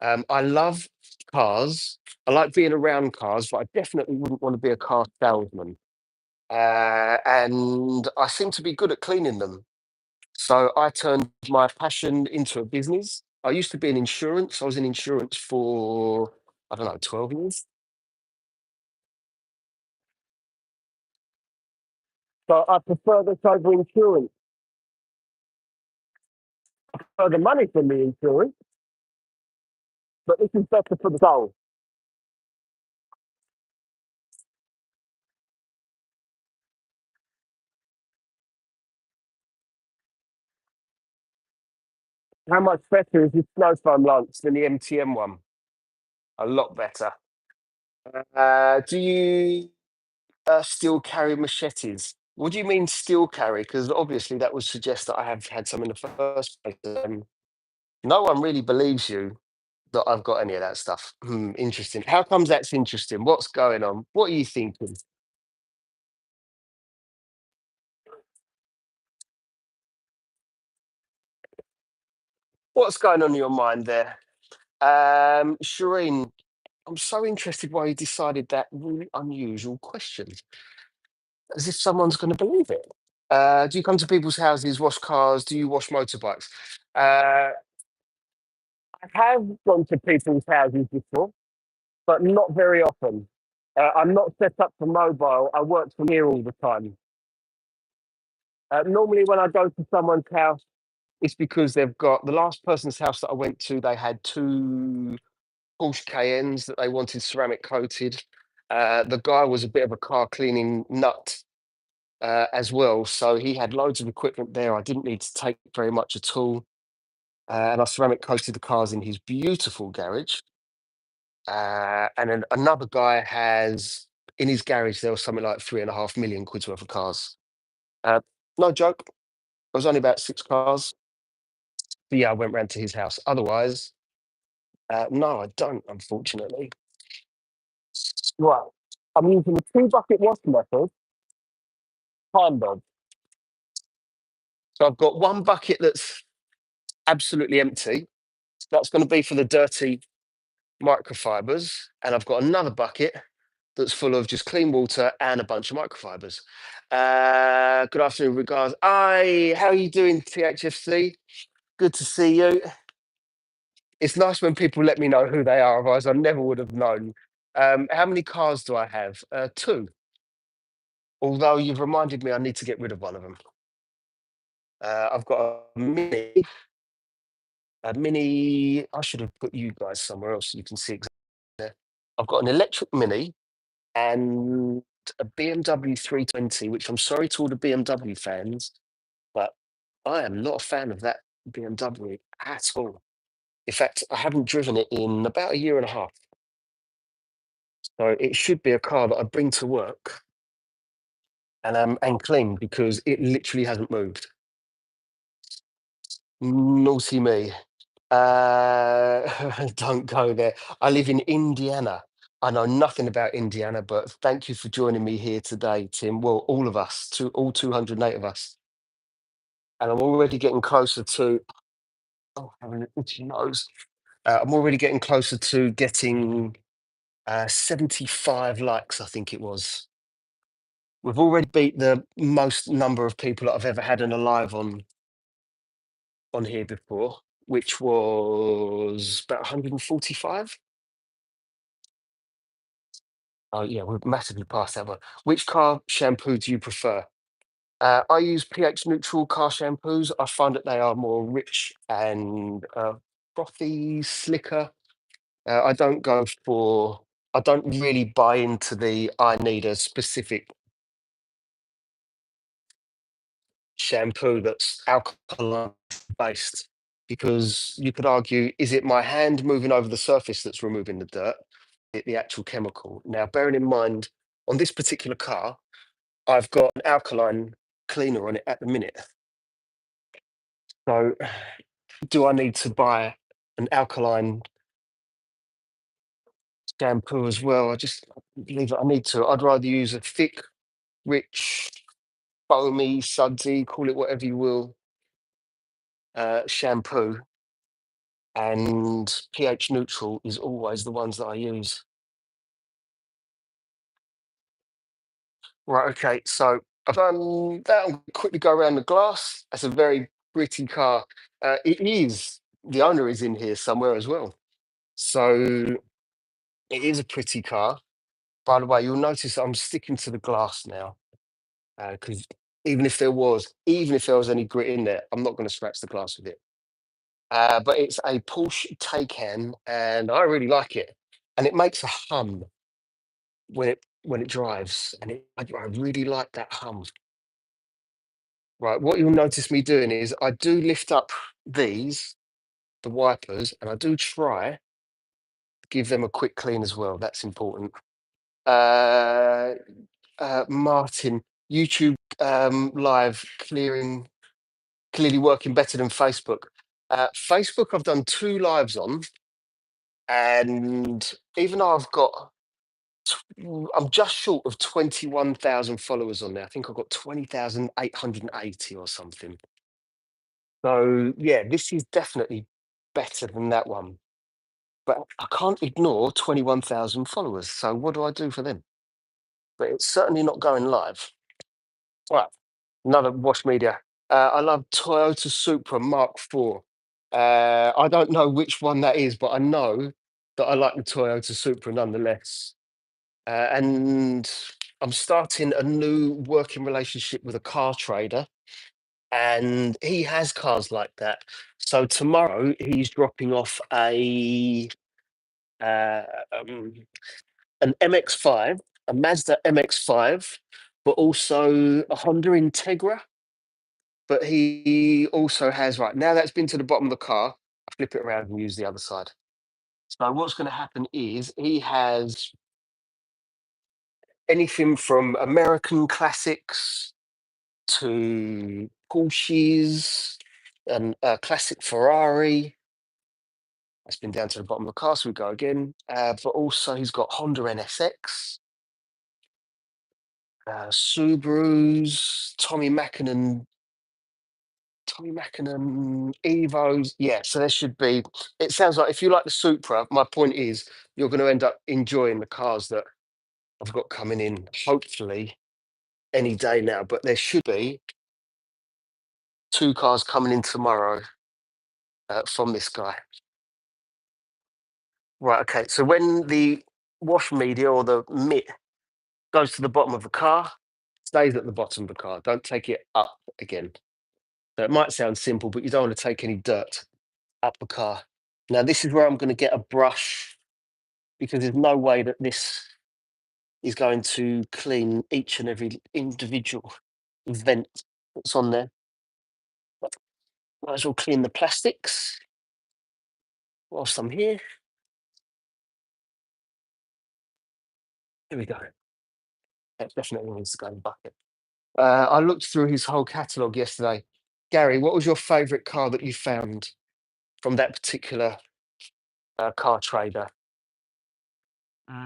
I love cars. I like being around cars, but I definitely wouldn't want to be a car salesman. And I seem to be good at cleaning them. So I turned my passion into a business. I used to be in insurance. I was in insurance for, I don't know, 12 years. So I prefer this over insurance. For the money from the insurance, but this is better for the soul. How much better is this snow foam lance than the MTM one? A lot better. Do you still carry machetes? What do you mean still carry? Because obviously that would suggest that I have had some in the first place. No one really believes you that I've got any of that stuff. Interesting. How comes that's interesting? What's going on? What are you thinking? What's going on in your mind there? Shireen, I'm so interested why you decided that really unusual question, as if someone's going to believe it. Do you come to people's houses, wash cars? Do you wash motorbikes? I have gone to people's houses before, but not very often. I'm not set up for mobile. I work from here all the time. Normally, when I go to someone's house, it's because they've got the last person's house that I went to, they had two Porsche Cayennes that they wanted ceramic coated. The guy was a bit of a car cleaning nut as well. So he had loads of equipment there. I didn't need to take very much at all. And I ceramic coated the cars in his beautiful garage. And then another guy has in his garage, there was something like 3.5 million quid's worth of cars. Uh, no joke. It was only about 6 cars. But yeah, I went round to his house. Otherwise, no, I don't, unfortunately. Right. I'm using the two bucket wash method, kind of. So I've got one bucket that's absolutely empty. That's going to be for the dirty microfibers. And I've got another bucket that's full of just clean water and a bunch of microfibers. Good afternoon, regards. Hi, how are you doing, THFC? Good to see you. It's nice when people let me know who they are, otherwise I never would have known. How many cars do I have? Two. Although you've reminded me I need to get rid of one of them. I've got a mini. I should have put you guys somewhere else so you can see exactly there. I've got an electric mini and a BMW 320, which I'm sorry to all the BMW fans, but I am not a fan of that BMW at all. In fact, I haven't driven it in about a year and a half. So it should be a car that I bring to work and clean because it literally hasn't moved. Naughty me. Don't go there. I live in Indiana. I know nothing about Indiana, but thank you for joining me here today, Tim. Well, all of us, all 208 of us. And I'm already getting closer to, oh, having an itchy nose. I'm already getting closer to getting 75 likes, I think it was. We've already beat the most number of people that I've ever had in a live on here before, which was about 145. Oh yeah, we're massively past that one. Which car shampoo do you prefer? I use pH neutral car shampoos. I find that they are more rich and frothy, slicker. I don't go for. I don't really buy into the. I need a specific shampoo that's alkaline based because you could argue, is it my hand moving over the surface that's removing the dirt? The actual chemical. Now, bearing in mind, on this particular car, I've got an alkaline cleaner on it at the minute. So, do I need to buy an alkaline shampoo as well? I just believe that I need to. I'd rather use a thick, rich, foamy, sudsy, call it whatever you will, shampoo. And pH neutral is always the ones that I use. Right, okay, so I've done that. I'll quickly go around the glass. That's a very pretty car. It is, the owner is in here somewhere as well. So it is a pretty car. By the way, you'll notice I'm sticking to the glass now because even if there was any grit in there, I'm not going to scratch the glass with it. but it's a Porsche Taycan, and I really like it. And it makes a hum when it drives, and I really like that hum. Right, what you'll notice me doing is I do lift up the wipers, and I do try to give them a quick clean as well. That's important. Uh, Martin, YouTube live clearly working better than Facebook. Facebook, I've done two lives on, and even though I'm just short of 21,000 followers on there. I think I've got 20,880 or something. So yeah, this is definitely better than that one. But I can't ignore 21,000 followers. So what do I do for them? But it's certainly not going live. Right, another Wash Media. I love Toyota Supra Mark IV. I don't know which one that is, but I know that I like the Toyota Supra nonetheless. And I'm starting a new working relationship with a car trader, and he has cars like that. So tomorrow he's dropping off uh, um, an MX-5, a Mazda MX-5, but also a Honda Integra. But he also has, right now that's been to the bottom of the car. I flip it around and use the other side. So what's going to happen is he has anything from American classics to Porsches and a classic Ferrari. That's been down to the bottom of the car, so we go again. But also he's got Honda NSX, Subarus, Tommy Mackinnon Evos. Yeah, so there should be. It sounds like if you like the Supra, my point is you're going to end up enjoying the cars that I've got coming in, hopefully any day now. But there should be two cars coming in tomorrow from this guy. Right. Okay. So when the wash media or the mitt goes to the bottom of the car, stays at the bottom of the car. Don't take it up again. So it might sound simple, but you don't want to take any dirt up the car. Now, this is where I'm going to get a brush because there's no way that this is going to clean each and every individual vent that's on there. But might as well clean the plastics whilst I'm here. Here we go. That definitely needs to go in the bucket. I looked through his whole catalogue yesterday. Gary, what was your favourite car that you found from that particular car trader?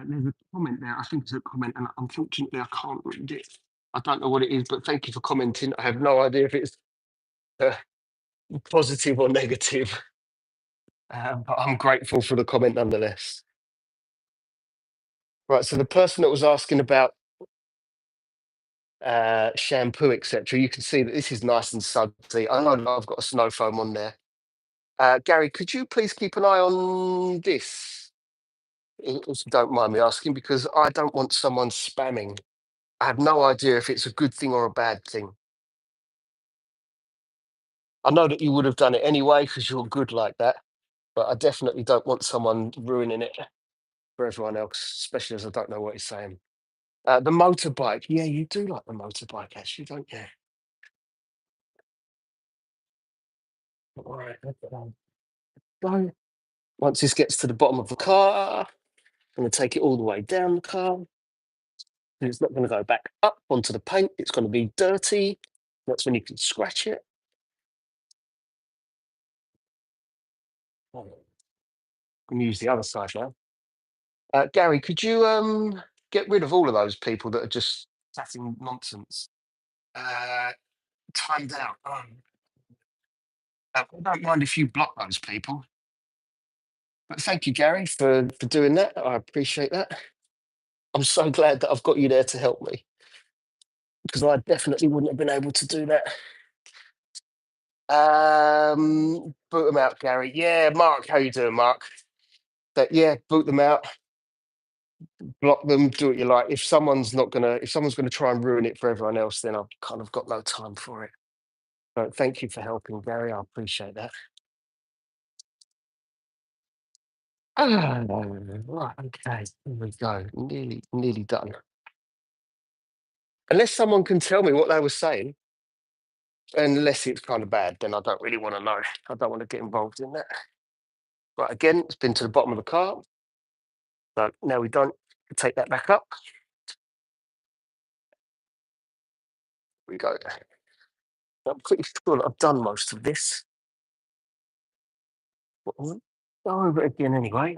There's a comment there. I think it's a comment, and unfortunately, I can't read it. I don't know what it is, but thank you for commenting. I have no idea if it's uh, positive or negative, but I'm grateful for the comment nonetheless. Right, so the person that was asking about shampoo, etc., you can see that this is nice and sudsy. I know that I've got a snow foam on there. Gary, could you please keep an eye on this? If you don't mind me asking, because I don't want someone spamming. I have no idea if it's a good thing or a bad thing. I know that you would have done it anyway because you're good like that, but I definitely don't want someone ruining it for everyone else, especially as I don't know what he's saying. The motorbike, yeah, you do like the motorbike, actually, don't you? All right, okay. So once this gets to the bottom of the car, I'm going to take it all the way down the car. And it's not going to go back up onto the paint. It's going to be dirty. That's when you can scratch it. Oh, I'm going to use the other side now. Gary, could you get rid of all of those people that are just chatting nonsense? Uh, Timed out. I don't mind if you block those people. But thank you, Gary, for doing that. I appreciate that. I'm so glad that I've got you there to help me because I definitely wouldn't have been able to do that. Boot them out, Gary. Yeah, Mark, how you doing, Mark? Yeah, boot them out, block them, do what you like. If someone's gonna try and ruin it for everyone else, then I've kind of got no time for it. But thank you for helping, Gary. I appreciate that. Right, okay, here we go. Nearly done. Unless someone can tell me what they were saying, unless it's kind of bad, then I don't really want to know. I don't want to get involved in that. Right, again, it's been to the bottom of the car. So now we don't take that back up. We go. I'm pretty sure that I've done most of this. But I'll go over it again anyway.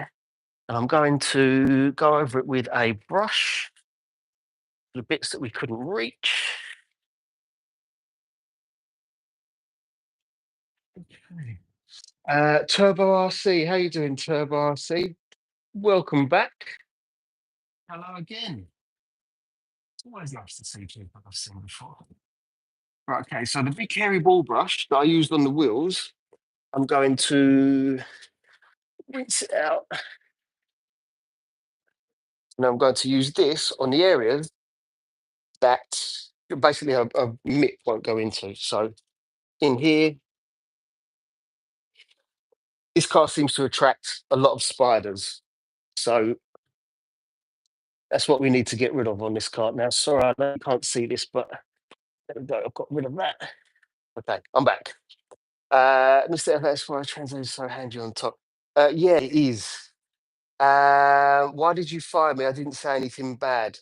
And I'm going to go over it with a brush, the bits that we couldn't reach. Okay. Turbo RC, how you doing, Turbo RC? Welcome back. Hello again. It's always nice to see people I've seen before. Right, okay, so the big hairy ball brush that I used on the wheels, I'm going to rinse it out. And I'm going to use this on the areas that basically a mitt won't go into. So in here, this car seems to attract a lot of spiders. So that's what we need to get rid of on this car. Now, sorry, I know you can't see this, but there we go. I've got rid of that. Okay, I'm back. Mr. FS4 translator is so handy on top. Yeah, it is. Why did you fire me? I didn't say anything bad.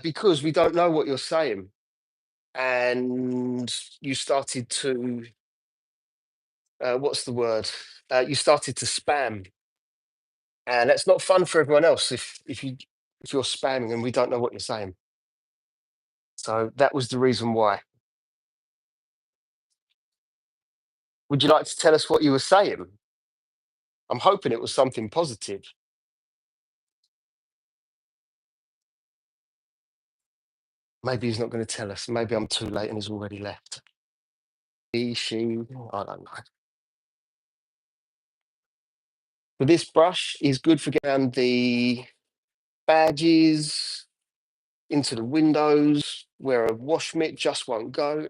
Because we don't know what you're saying. And you started to, what's the word? You started to spam. And that's not fun for everyone else if you're spamming and we don't know what you're saying. So that was the reason why. Would you like to tell us what you were saying? I'm hoping it was something positive. Maybe he's not going to tell us. Maybe I'm too late and he's already left. He, she, I don't know. But this brush is good for getting down the badges into the windows where a wash mitt just won't go.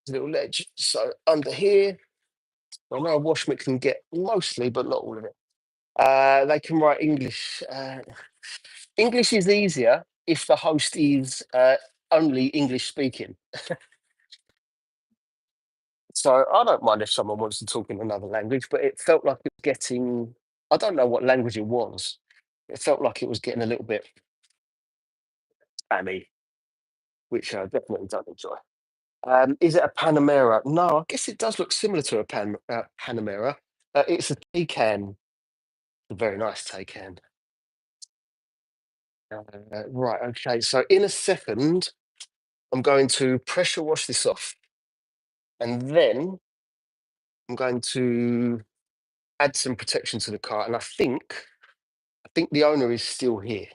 There's a little ledge. So under here, I know a wash mitt can get mostly, but not all of it. They can write English. English is easier if the host is only English speaking. So I don't mind if someone wants to talk in another language, but it felt like it was getting, I don't know what language it was. It felt like it was getting a little bit spammy, which I definitely don't enjoy. Is it a Panamera? No, I guess it does look similar to a Panamera. It's a Taycan, a very nice Taycan. Right, okay, so in a second, I'm going to pressure wash this off. And then I'm going to add some protection to the car. And I think the owner is still here.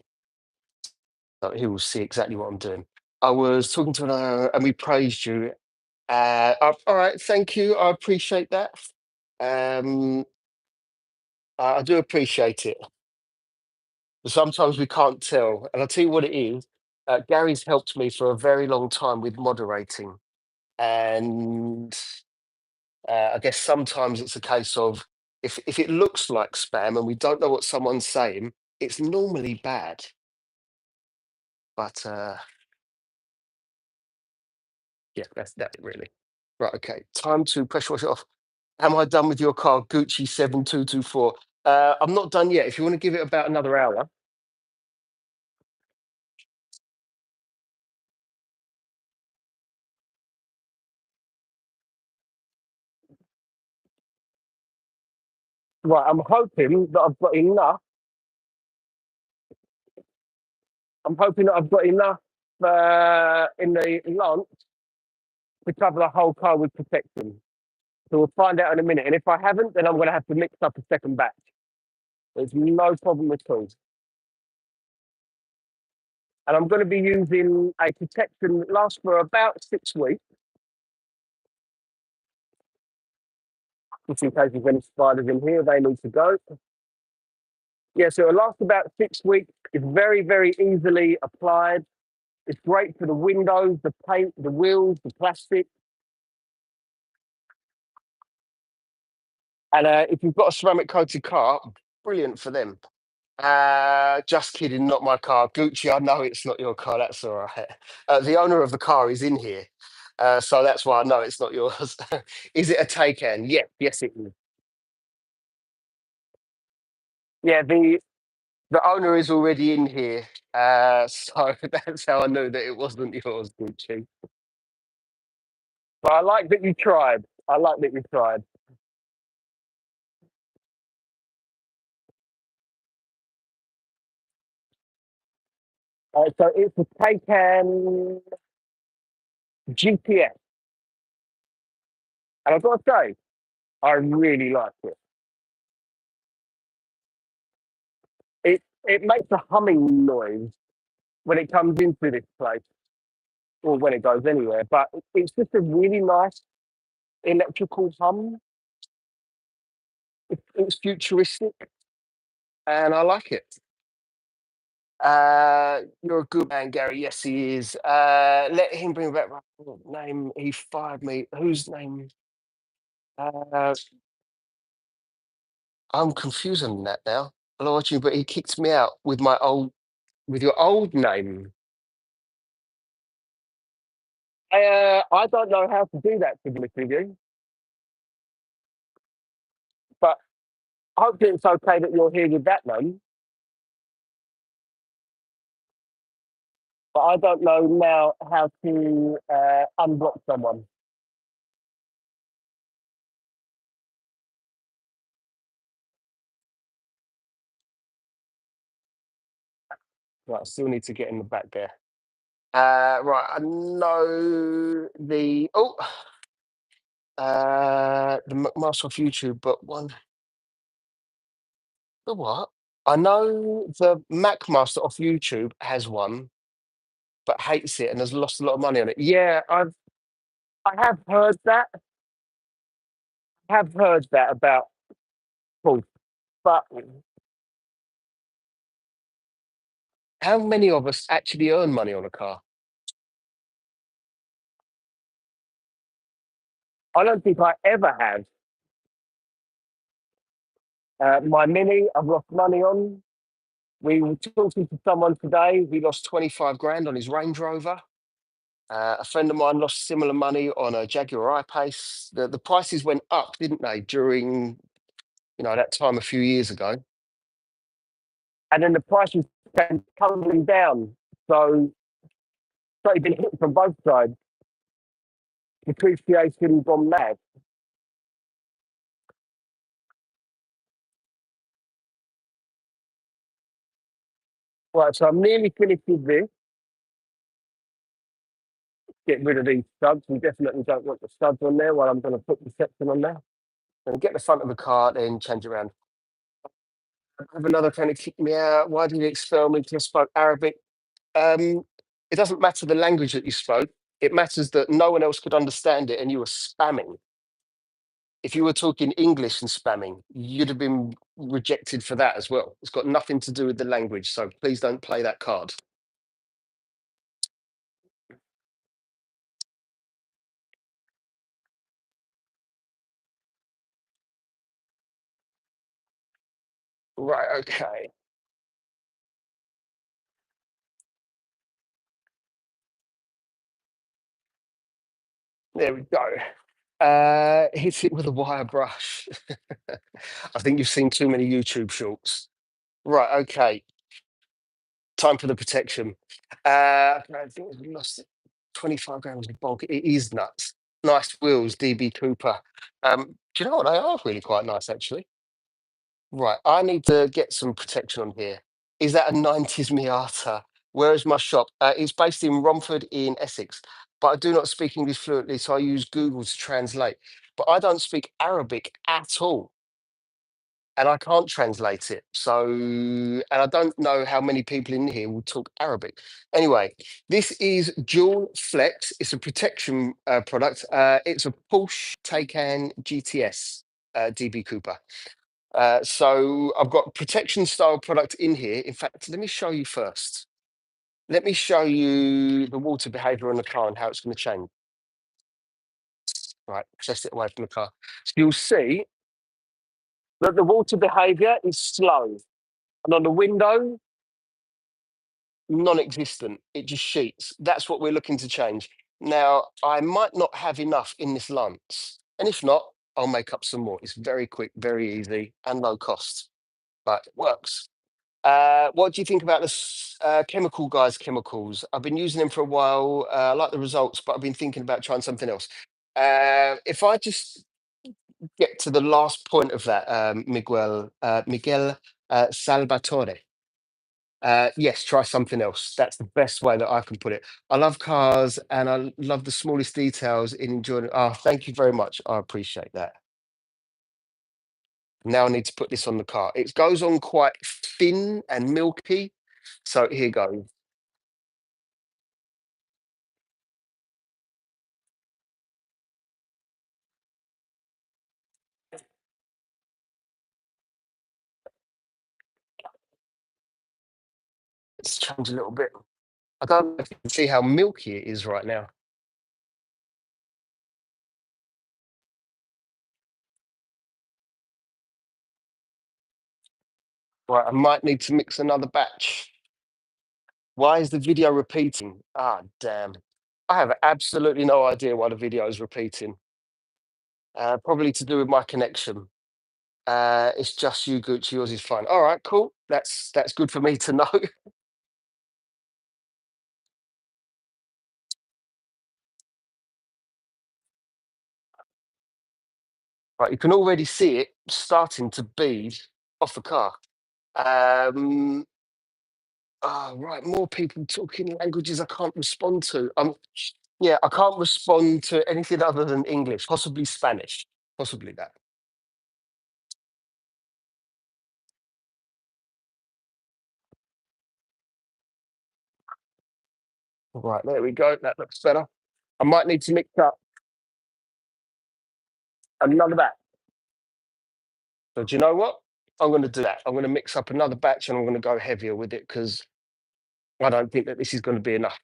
So he will see exactly what I'm doing. I was talking to an owner and we praised you. All right, thank you. I appreciate that. Um, I do appreciate it. Sometimes we can't tell. And I'll tell you what it is. Gary's helped me for a very long time with moderating. And I guess sometimes it's a case of if it looks like spam and we don't know what someone's saying, it's normally bad. But yeah, that's that really. Right, okay. Time to pressure wash it off. Am I done with your car, Gucci 7224? I'm not done yet. If you want to give it about another hour. Right, I'm hoping that I've got enough. I'm hoping that I've got enough in the launch to cover the whole car with protection. So we'll find out in a minute. And if I haven't, then I'm going to have to mix up a second batch. There's no problem at all. And I'm going to be using a protection that lasts for about 6 weeks, just in case there's any spiders in here, they need to go. Yeah, so it'll last about 6 weeks. It's very, very easily applied. It's great for the windows, the paint, the wheels, the plastic. And if you've got a ceramic coated car, brilliant for them. Just kidding, not my car. Gucci, I know it's not your car. That's all right. The owner of the car is in here. So that's why I know it's not yours. Is it a Taycan? Yeah, yes, it is. Yeah, the owner is already in here. So that's how I knew that it wasn't yours, Gucci. But I like that you tried. I like that you tried. So it's a Taycan GTS. And I've got to say, I really like it. It makes a humming noise when it comes into this place or when it goes anywhere. But it's just a really nice electrical hum. It's futuristic and I like it. You're a good man, Gary. Yes, he is. Let him bring back my name. He fired me. Whose name? Uh, I'm confused on that now. I like you, but he kicked me out with my old with your old name. I don't know how to do that to be honest with you, but hopefully it's okay that you're here with that name. But I don't know now how to unblock someone. Right, I still need to get in the back there. Right, I know the McMaster off YouTube, but one the what? I know the MacMaster off YouTube has one, but hates it and has lost a lot of money on it. Yeah, I have heard that. Have heard that about Paul, but how many of us actually earn money on a car? I don't think I ever have. My Mini, I've lost money on. We were talking to someone today. He lost 25 grand on his Range Rover. A friend of mine lost similar money on a Jaguar I-Pace. The prices went up, didn't they, during that time a few years ago? And then the prices came tumbling down. So it's been hit from both sides. Depreciation gone mad. Right, so I'm nearly finished with this. Get rid of these studs. We definitely don't want the studs on there while I'm going to put the section on there. And get the front of the car, then change it around. I have another trying to kick me out. Why did you expel me because I spoke Arabic? Um, it doesn't matter the language that you spoke. It matters that no one else could understand it and you were spamming. If you were talking English and spamming, you'd have been rejected for that as well. It's got nothing to do with the language. So please don't play that card. Right, okay. There we go. Hit it with a wire brush. I think you've seen too many YouTube shorts. Right, okay. Time for the protection. I think we lost it. 25 grams of bulk. It is nuts. Nice wheels, DB Cooper. Do you know what? They are really quite nice, actually. Right, I need to get some protection on here. Is that a 90s Miata? Where is my shop? It's based in Romford in Essex, but I do not speak English fluently, so I use Google to translate. But I don't speak Arabic at all, and I can't translate it. So, and I don't know how many people in here will talk Arabic. Anyway, this is Dual Flex. It's a protection product. It's a Porsche Taycan GTS DB Cooper. So I've got protection style product in here. In fact, let me show you first. Let me show you the water behavior on the car and how it's going to change. Right, test it away from the car. So you'll see. But the water behaviour is slow. And on the window, non-existent. It just sheets. That's what we're looking to change. Now, I might not have enough in this lunch. And if not, I'll make up some more. It's very quick, very easy, and low cost, but it works. What do you think about this chemical guys chemicals? I've been using them for a while. I like the results, but I've been thinking about trying something else. If I just get to the last point of that, Miguel Salvatore. Yes, try something else. That's the best way that I can put it. I love cars and I love the smallest details in enjoying it. Oh, thank you very much. I appreciate that. Now I need to put this on the car. It goes on quite thin and milky. So here goes. Let's change a little bit. I don't know if you can see how milky it is right now. Right, I might need to mix another batch. Why is the video repeating? Ah, damn. I have absolutely no idea why the video is repeating. Probably to do with my connection. It's just you, Gucci. Yours is fine. All right, cool. That's good for me to know. Right, you can already see it starting to bead off the car. Um, right, more people talking languages I can't respond to. Yeah, I can't respond to anything other than English, possibly Spanish, possibly that. Right, there we go. That looks better. I might need to mix up another batch. So do you know what? I'm going to do that. I'm going to mix up another batch and I'm going to go heavier with it because I don't think that this is going to be enough.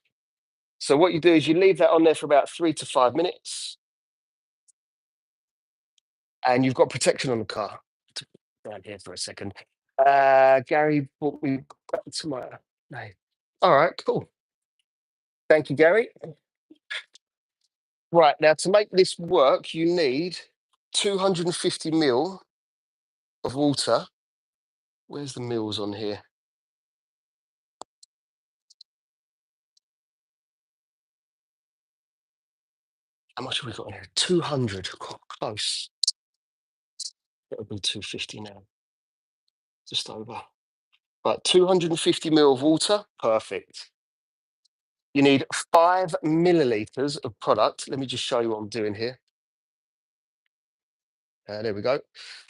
So what you do is you leave that on there for about 3 to 5 minutes, and you've got protection on the car. Down here for a second. Gary brought me back to my name. All right, cool. Thank you, Gary. Right, now to make this work, you need 250 mil of water. Where's the mils on here? How much have we got in here? 200. Close. It'll be 250 now. Just over. Right, 250 mil of water. Perfect. You need 5 milliliters of product. Let me just show you what I'm doing here. There we go.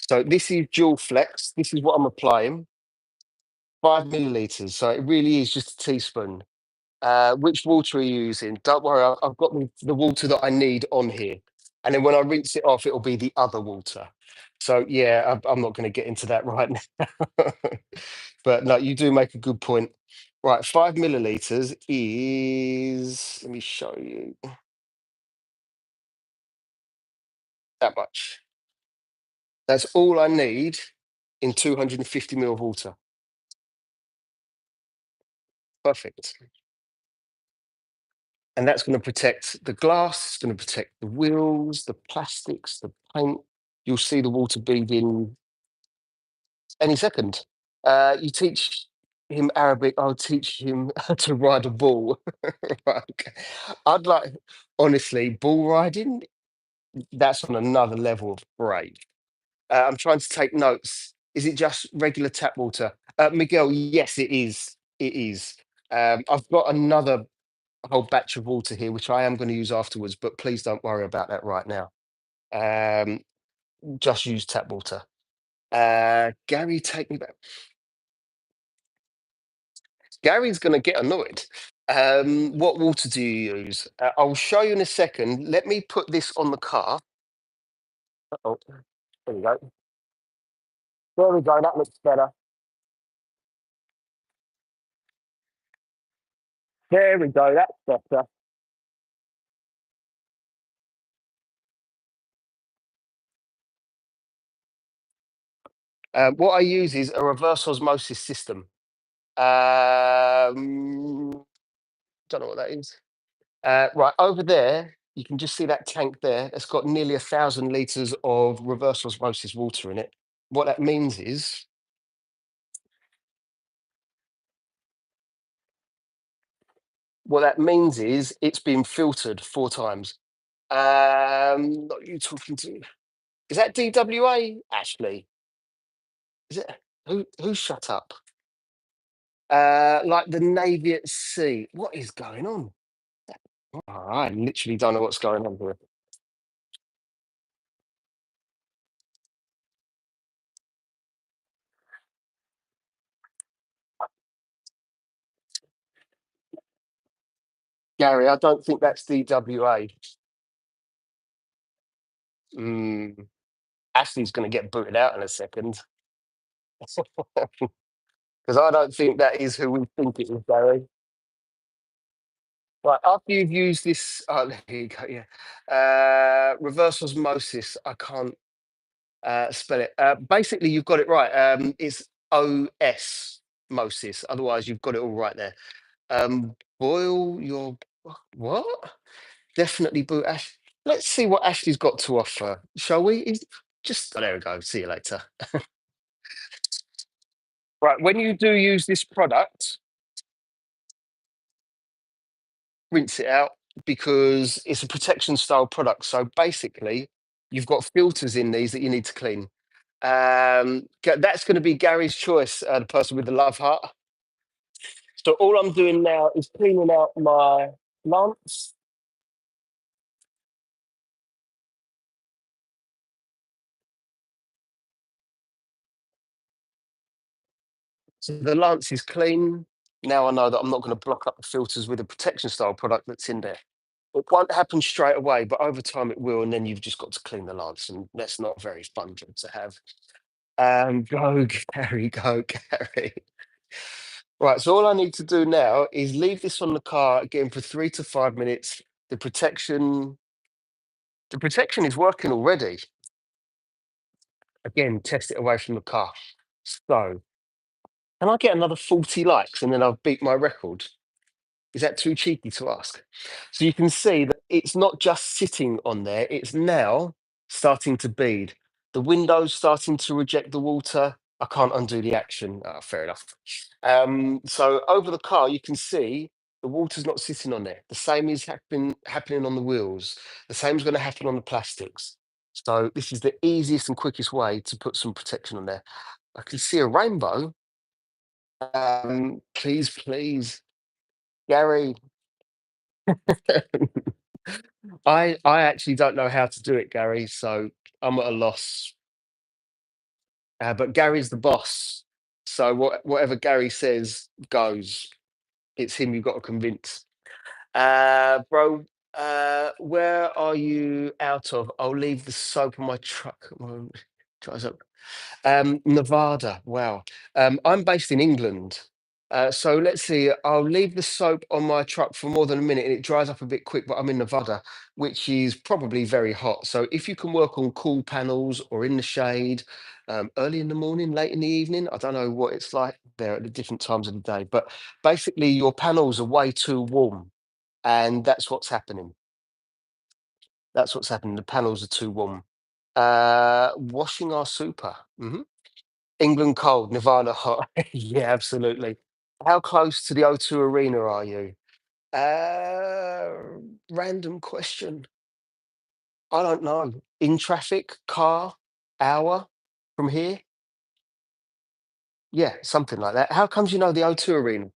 So this is Dual Flex. This is what I'm applying. 5 milliliters. So it really is just a teaspoon. Which water are you using? Don't worry, I've got the water that I need on here. And then when I rinse it off, it'll be the other water. So yeah, I'm not going to get into that right now. But no, you do make a good point. Right, 5 milliliters is, let me show you that much. That's all I need in 250 mil of water. Perfect. And that's going to protect the glass, it's going to protect the wheels, the plastics, the paint. You'll see the water beading any second. You teach him Arabic, I'll teach him to ride a bull. Right, okay. I'd like, honestly, bull riding, that's on another level of brave. I'm trying to take notes. Is it just regular tap water? Miguel, yes, it is. It is. I've got another whole batch of water here, which I am going to use afterwards, but please don't worry about that right now. Um, just use tap water. Gary, take me back. Gary's going to get annoyed. What water do you use? I'll show you in a second. Let me put this on the car. Oh, there we go. There we go. That looks better. There we go. That's better. What I use is a reverse osmosis system. Don't know what that is. Right over there, you can just see that tank there. It's got nearly 1,000 litres of reverse osmosis water in it. What that means is, it's been filtered 4 times. Not you talking to? Is that DWA, Ashley? Is it? Who shut up? Like the Navy at sea. What is going on? I literally don't know what's going on here. Gary, I don't think that's DWA. Mm, Ashley's going to get booted out in a second. Because I don't think that is who we think it is, Gary. Right, after you've used this, oh, there you go, yeah. Reverse osmosis, I can't spell it. Basically, you've got it right. It's OS mosis. Otherwise, you've got it all right there. Boil your what? Definitely boot Ash. Let's see what Ashley's got to offer, shall we? Just oh, there we go. See you later. Right, when you do use this product, rinse it out because it's a protection style product. So basically, you've got filters in these that you need to clean. That's going to be Gary's choice, the person with the love heart. So all I'm doing now is cleaning out my plants. So the lance is clean. Now I know that I'm not going to block up the filters with a protection style product that's in there. It won't happen straight away, but over time it will, and then you've just got to clean the lance, and that's not very fun job to have. Go, Gary, go, Gary. Right, so all I need to do now is leave this on the car again for 3 to 5 minutes. The protection, the protection is working already. Again, test it away from the car. So, can I get another 40 likes and then I've beat my record? Is that too cheeky to ask? So you can see that it's not just sitting on there, it's now starting to bead. The window's starting to reject the water. I can't undo the action. Ah, fair enough. So over the car, you can see the water's not sitting on there. The same is happening on the wheels. The same is going to happen on the plastics. So this is the easiest and quickest way to put some protection on there. I can see a rainbow. Please, please, Gary. I actually don't know how to do it, Gary, so I'm at a loss. But Gary's the boss, so whatever Gary says goes. It's him you've got to convince. Bro, where are you out of? I'll leave the soap on my truck. Dries up. Nevada. Wow. I'm based in England. So let's see. I'll leave the soap on my truck for more than a minute and it dries up a bit quick, but I'm in Nevada, which is probably very hot. So if you can work on cool panels or in the shade, early in the morning, late in the evening, I don't know what it's like there at the different times of the day, but basically your panels are way too warm, and that's what's happening. That's what's happening. The panels are too warm. Washing our super. England cold, Nirvana hot. Yeah, absolutely. How close to the O2 Arena are you? Random question. I don't know. In traffic, car, hour from here? Yeah, something like that. How comes you know the O2 Arena?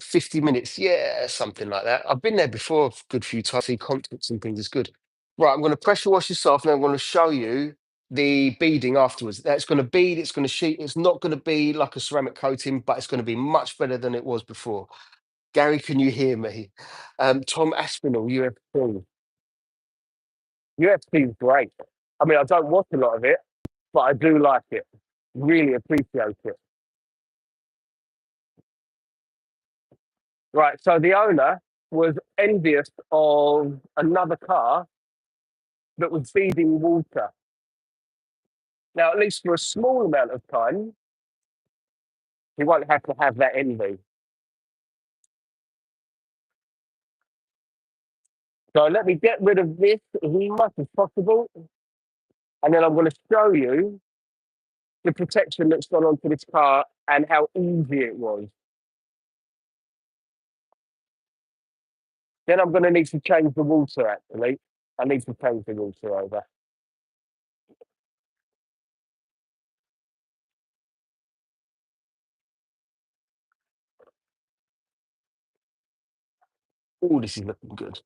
50 minutes. Yeah, something like that. I've been there before a good few times. See concerts and things. It's good. Right, I'm going to pressure wash this off and I'm going to show you the beading afterwards. That's going to bead, it's going to sheet. It's not going to be like a ceramic coating, but it's going to be much better than it was before. Gary, can you hear me? Tom Aspinall, UFC. UFC is great. I mean, I don't watch a lot of it, but I do like it. Really appreciate it. Right. So the owner was envious of another car that was feeding water. Now, at least for a small amount of time, he won't have to have that envy. So let me get rid of this as much as possible, and then I'm going to show you the protection that's gone onto this car and how easy it was. Then I'm going to need to change the water, actually. I need to change the water over. Oh, this is looking good.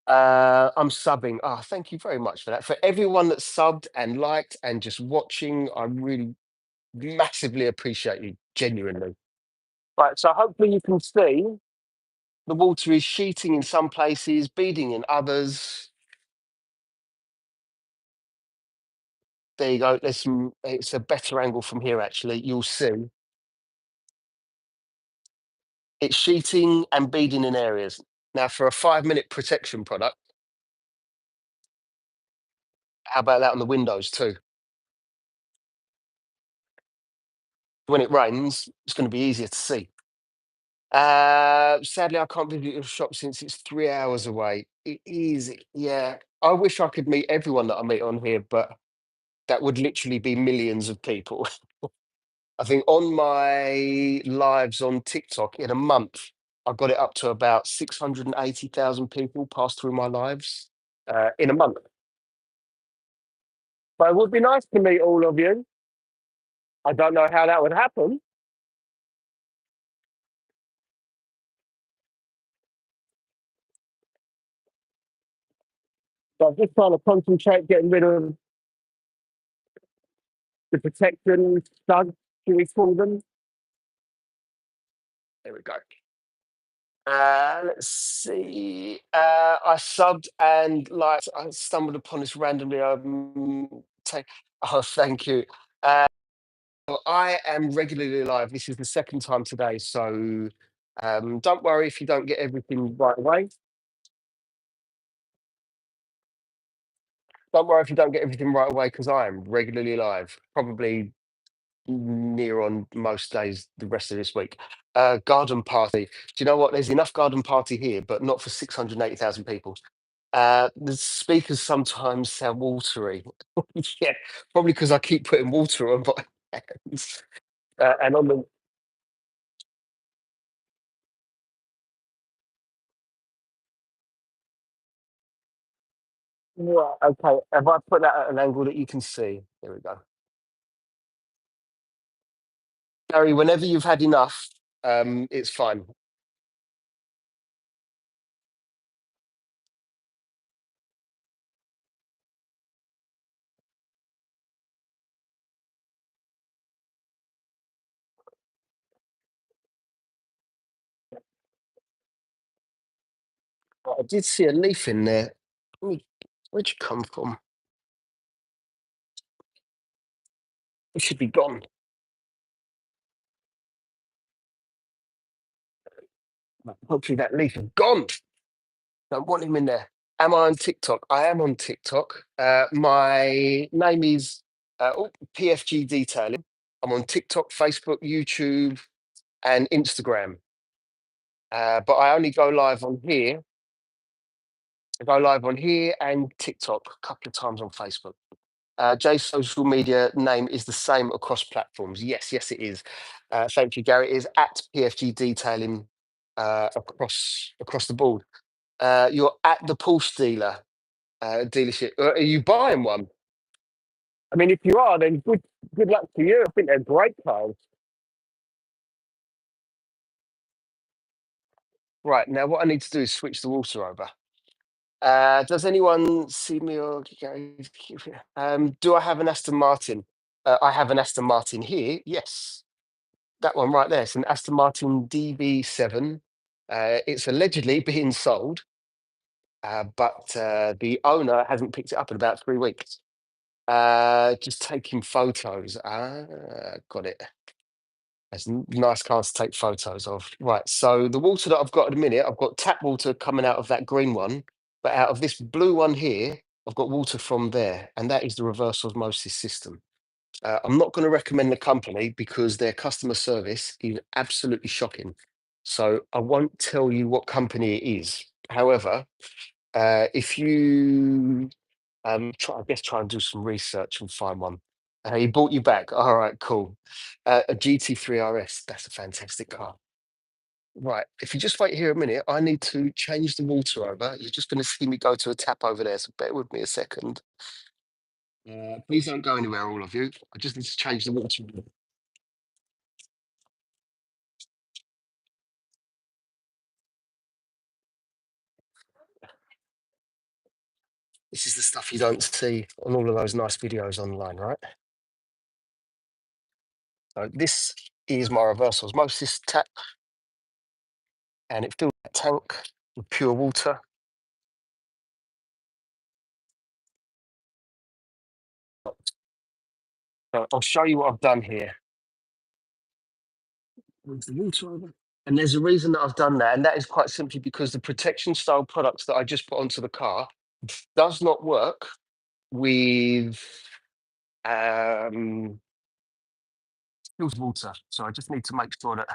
I'm subbing. Ah, thank you very much for that. For everyone that subbed and liked and just watching, I really massively appreciate you, genuinely. Right, so hopefully you can see the water is sheeting in some places, beading in others. There you go. It's a better angle from here, actually. You'll see it's sheeting and beading in areas. Now, for a 5-minute protection product, how about that on the windows too? When it rains, it's going to be easier to see. Sadly, I can't visit your shop since it's 3 hours away. It is, yeah. I wish I could meet everyone that I meet on here, but that would literally be millions of people. I think on my lives on TikTok in a month, I got it up to about 680,000 people pass through my lives in a month. But it would be nice to meet all of you. I don't know how that would happen. So I'm just trying to concentrate getting rid of the protection studs, should we call them? There we go. Let's see. I subbed and like I stumbled upon this randomly. Take. Oh, thank you. Well, I am regularly live. This is the second time today, so don't worry if you don't get everything right away. Don't worry if you don't get everything right away because I am regularly live. Probably near on most days the rest of this week. Garden party. Do you know what? There's enough garden party here, but not for 680,000 people. The speakers sometimes sound watery. Yeah, probably because I keep putting water on my hands. And on the yeah, okay. Have I put that at an angle that you can see? There we go. Gary, whenever you've had enough, it's fine. I did see a leaf in there. Where'd you come from? It should be gone. Hopefully that leaf is gone. Don't want him in there. Am I on TikTok? I am on TikTok. My name is PFG Detailing. I'm on TikTok, Facebook, YouTube, and Instagram. But I only go live on here. I go live on here and TikTok a couple of times on Facebook. Jay's social media name is the same across platforms. Yes, yes, it is. Thank you, Gary. It is at PFG Detailing across the board. You're at the Porsche dealership. Are you buying one? I mean, if you are, then good luck to you. I think they're great cars. Right now, what I need to do is switch the water over. Does anyone see me or do I have an Aston Martin? I have an Aston Martin here. Yes, that one right there. It's an Aston Martin DB7. It's allegedly being sold, but the owner hasn't picked it up in about 3 weeks. Just taking photos. Ah, got it. That's nice cars to take photos of. Right. So the water that I've got at the minute, I've got tap water coming out of that green one, but out of this blue one here, I've got water from there, and that is the reverse osmosis system. I'm not going to recommend the company because their customer service is absolutely shocking. So I won't tell you what company it is. However, if you I guess try and do some research and find one. He bought you back. All right, cool. A GT3 RS. That's a fantastic car. Right. If you just wait here a minute, I need to change the water over. You're just going to see me go to a tap over there. So bear with me a second. Please don't go anywhere, all of you. I just need to change the water. This is the stuff you don't see on all of those nice videos online, right? So this is my reverse osmosis tap, and it fills that tank with pure water. So I'll show you what I've done here. Move the water over. And there's a reason that I've done that, and that is quite simply because the protection style products that I just put onto the car does not work with spilled water. So I just need to make sure that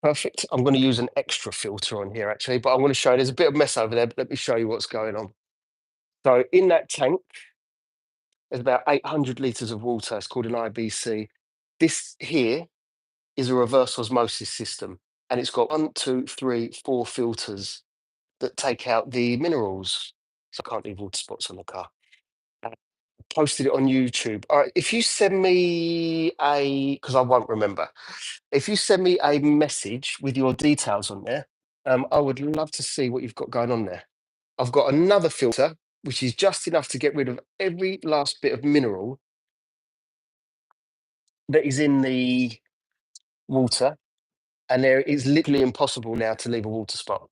perfect. I'm going to use an extra filter on here actually, but I'm going to show you there's a bit of mess over there, but let me show you what's going on. So in that tank, there's about 800 litres of water. It's called an IBC. This here is a reverse osmosis system, and it's got one, two, three, four filters that take out the minerals. So I can't leave water spots on the car. Posted it on YouTube. All right, if you send me because I won't remember, if you send me a message with your details on there, I would love to see what you've got going on there. I've got another filter, which is just enough to get rid of every last bit of mineral that is in the water, and there is literally impossible now to leave a water spot.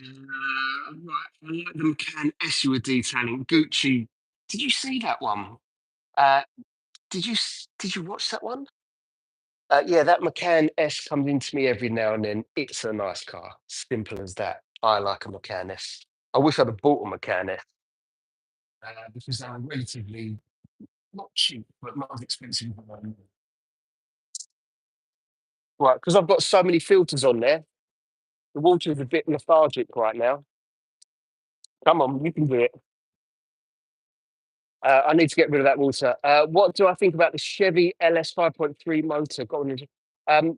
Right, I like the McCann S you were detailing. Gucci, did you see that one? Uh, did you watch that one? Yeah, that McCann S comes into me every now and then. It's a nice car. Simple as that. I like a McCann S. I wish I'd have bought a McCann S because they were relatively not cheap, but not as expensive as one. Right, because I've got so many filters on there. The water is a bit lethargic right now. Come on, you can do it. I need to get rid of that water. What do I think about the Chevy LS 5.3 motor?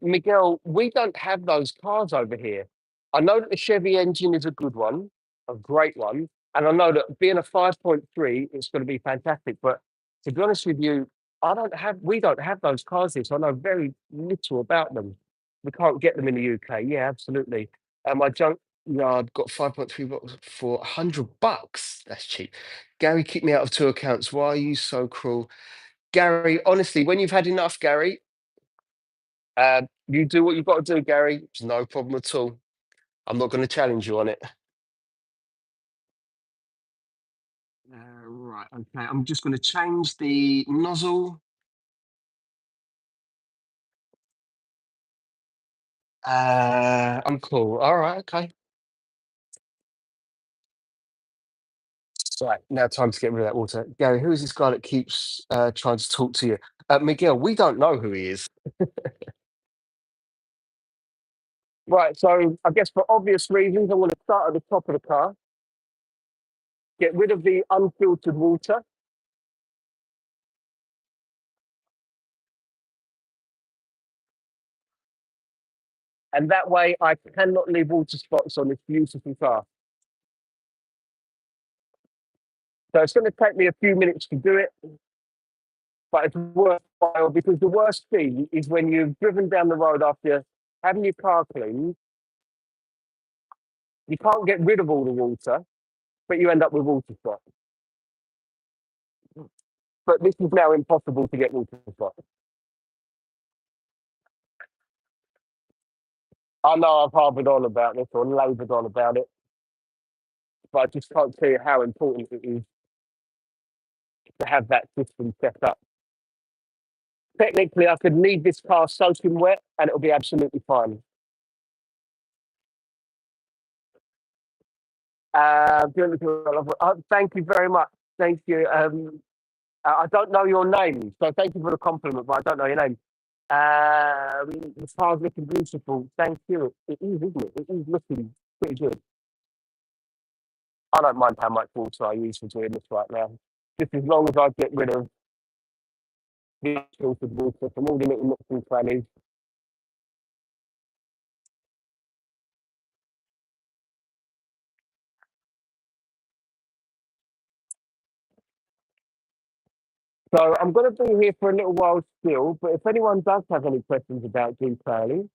Miguel, we don't have those cars over here. I know that the Chevy engine is a good one, a great one. And I know that being a 5.3, it's going to be fantastic. But to be honest with you, we don't have those cars here. So I know very little about them. We can't get them in the UK. Yeah, absolutely. My junkyard got 5.3 bottles for $100. That's cheap. Gary, keep me out of two accounts. Why are you so cruel? Gary, honestly, when you've had enough, Gary, you do what you've got to do, Gary. It's no problem at all. I'm not going to challenge you on it. Right, okay. I'm just going to change the nozzle. I'm cool. All right, okay. Right, now time to get rid of that water. Gary, who is this guy that keeps trying to talk to you? Miguel, we don't know who he is. Right, so I guess for obvious reasons, I want to start at the top of the car, get rid of the unfiltered water. And that way I cannot leave water spots on this beautiful car. So it's going to take me a few minutes to do it, but it's worthwhile because the worst thing is when you've driven down the road after having your car cleaned, you can't get rid of all the water, but you end up with water spots. But this is now impossible to get water spots. I know I've harbored on about this or laboured on about it. but I just can't tell you how important it is to have that system set up. Technically, I could leave this car soaking wet and it'll be absolutely fine. Thank you very much. Thank you. I don't know your name, so thank you for the compliment, but I don't know your name. The car's looking beautiful. Thank you. It is, isn't it? It is looking pretty good. I don't mind how much water I use for doing this right now. Just as long as I get rid of the filtered water from all the little nooks and crannies. So I'm going to be here for a little while still, but if anyone does have any questions about detailing,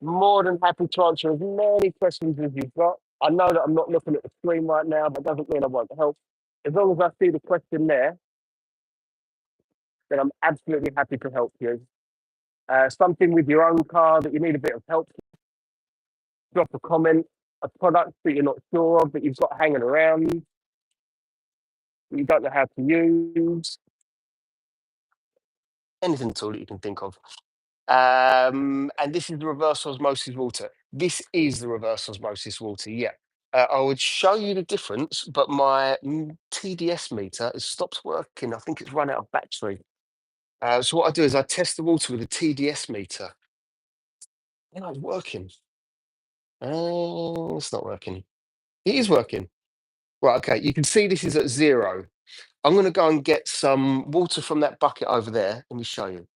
more than happy to answer as many questions as you've got. I know that I'm not looking at the screen right now, but doesn't mean I won't help. As long as I see the question there, then I'm absolutely happy to help you. Something with your own car that you need a bit of help, drop a comment, a product that you're not sure of, that you've got hanging around, that you don't know how to use, anything at all that you can think of. And this is the reverse osmosis water. This is the reverse osmosis water, yeah. I would show you the difference, but my TDS meter has stopped working. I think it's run out of battery. So what I do is I test the water with a TDS meter. And it's working. Oh, it's not working. It is working. Right, okay. You can see this is at 0. I'm going to go and get some water from that bucket over there. Let me show you.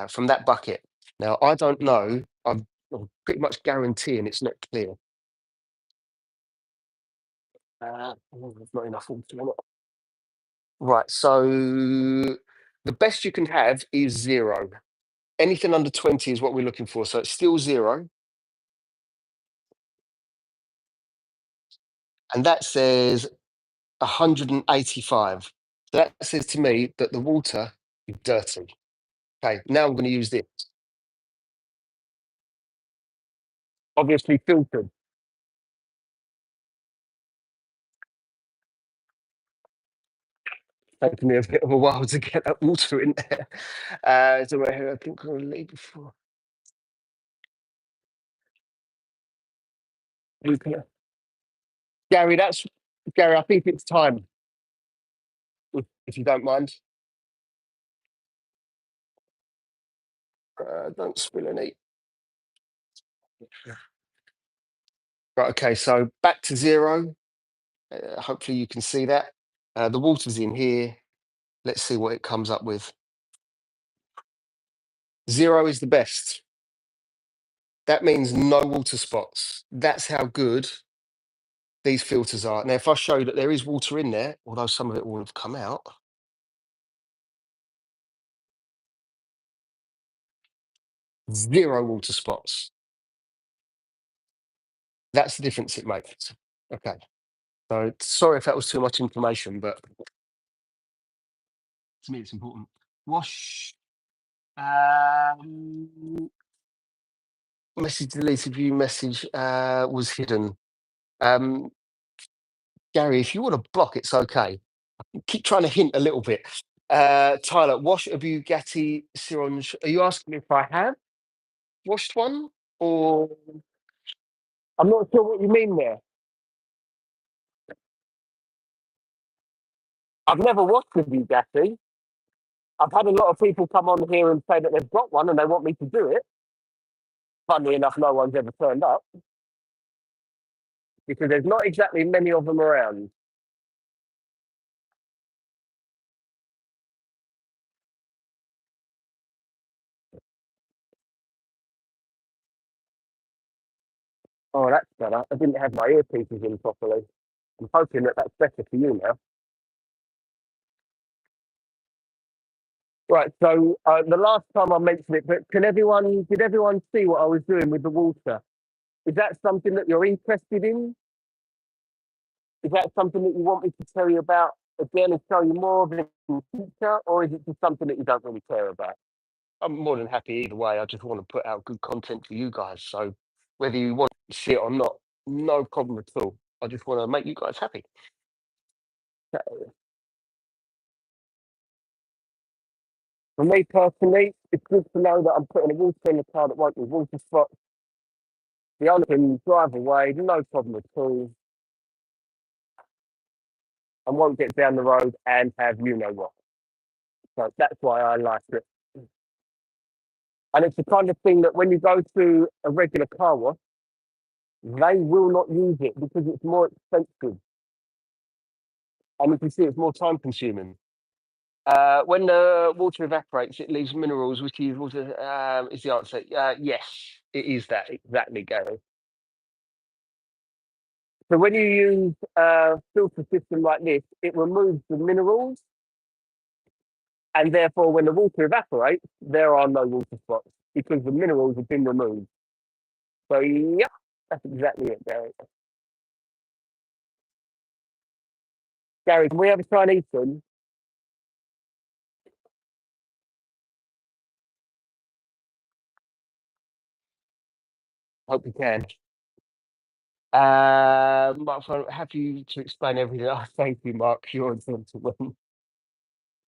From that bucket. Now, I don't know. I'm pretty much guaranteeing it's not clear. There's not enough water in it. Right, so the best you can have is 0. Anything under 20 is what we're looking for. So it's still 0. And that says 185. So that says to me that the water is dirty. Okay, now I'm going to use this. Obviously filtered. Taking me a bit of a while to get that water in there. So right here, I think I'll leave before. Gary, Gary, I think it's time, if you don't mind. Don't spill any. Right, okay, so back to 0. Hopefully you can see that. The water's in here. Let's see what it comes up with. 0 is the best. That means no water spots. That's how good these filters are. Now, if I show you that there is water in there, although some of it will have come out. 0 water spots. That's the difference it makes. Okay. So sorry if that was too much information, but to me it's important. Wash. Message deleted, view message was hidden. Gary, if you want to block, it's okay. Keep trying to hint a little bit. Tyler, wash a Bugatti Chiron. Are you asking if I have washed one? Or I'm not sure what you mean there. I've never watched a Bugatti. I've had a lot of people come on here and say that they've got one and they want me to do it. Funnily enough, no one's ever turned up because there's not exactly many of them around. Oh, that's better. I didn't have my earpieces in properly. I'm hoping that that's better for you now. Right. So the last time I mentioned it, but did everyone see what I was doing with the water? Is that something that you're interested in? Is that something that you want me to tell you about again and tell you more of it in the future, or is it just something that you don't really care about? I'm more than happy either way. I just want to put out good content for you guys. So whether you want to see it or not, No problem at all. I just want to make you guys happy. So, for me personally, it's good to know that I'm putting a water in the car that won't be water spots. The owner can drive away, no problem at all, and won't get down the road and have you know what. So that's why I like it. And it's the kind of thing that when you go to a regular car wash, they will not use it because it's more expensive. And you can see it's more time consuming. When the water evaporates, it leaves minerals, which is water. Is the answer? Yes, it is that exactly, Gary. So when you use a filter system like this, it removes the minerals, and therefore, when the water evaporates, there are no water spots because the minerals have been removed. So, yep, that's exactly it, Gary. Gary, can we have a Chinese soon? Hope we can. Mark, so I have you to explain everything. Oh, thank you, Mark. You're a gentleman.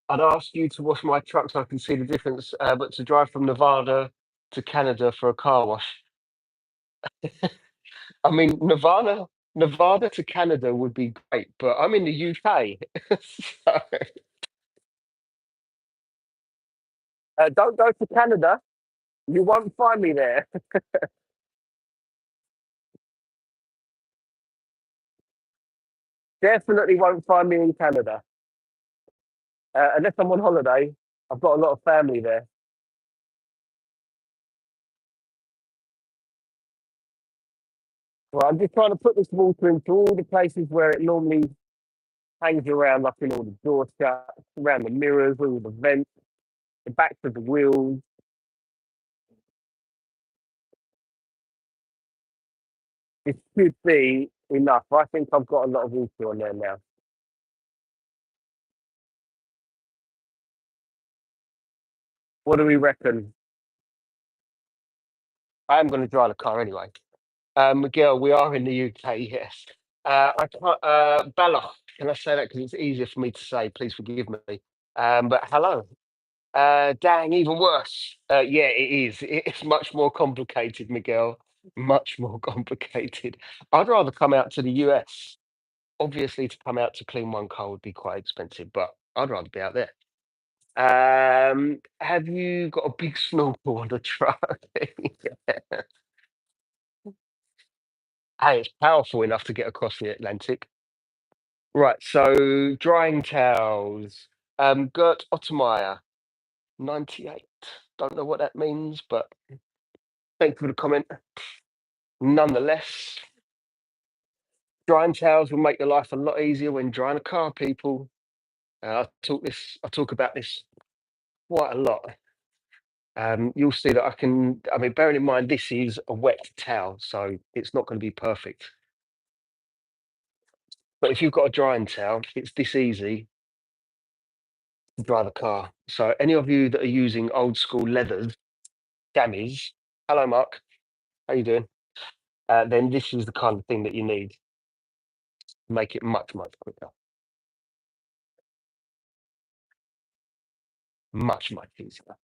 I'd ask you to wash my truck so I can see the difference, but to drive from Nevada to Canada for a car wash. I mean, Nevada to Canada would be great, but I'm in the UK. So, don't go to Canada. You won't find me there. Definitely won't find me in Canada. Unless I'm on holiday. I've got a lot of family there. Well, I'm just trying to put this water into all the places where it normally hangs around, like in all the door shuts, around the mirrors, all the vents, the backs of the wheels. It should be enough. I think I've got a lot of water on there now. What do we reckon? I am going to drive the car anyway. Miguel, we are in the UK, yes. I can't, Baloch, can I say that because it's easier for me to say? Please forgive me. But hello. Dang, even worse. Yeah, it is. It's much more complicated, Miguel. Much more complicated. I'd rather come out to the US. Obviously, to come out to Clean One Car would be quite expensive, but I'd rather be out there. Have you got a big snorkel on the truck? Hey, it's powerful enough to get across the Atlantic. Right, so drying towels. Gert Ottermeyer, 98. Don't know what that means, but thank you for the comment. Nonetheless, drying towels will make your life a lot easier when drying a car, people. I talk about this quite a lot. You'll see that I mean, bearing in mind this is a wet towel, so it's not going to be perfect. But if you've got a drying towel, it's this easy to dry the car. So any of you that are using old school leathers, jammies, hello Mark, how you doing? Then this is the kind of thing that you need to make it much, much quicker. Much, much easier.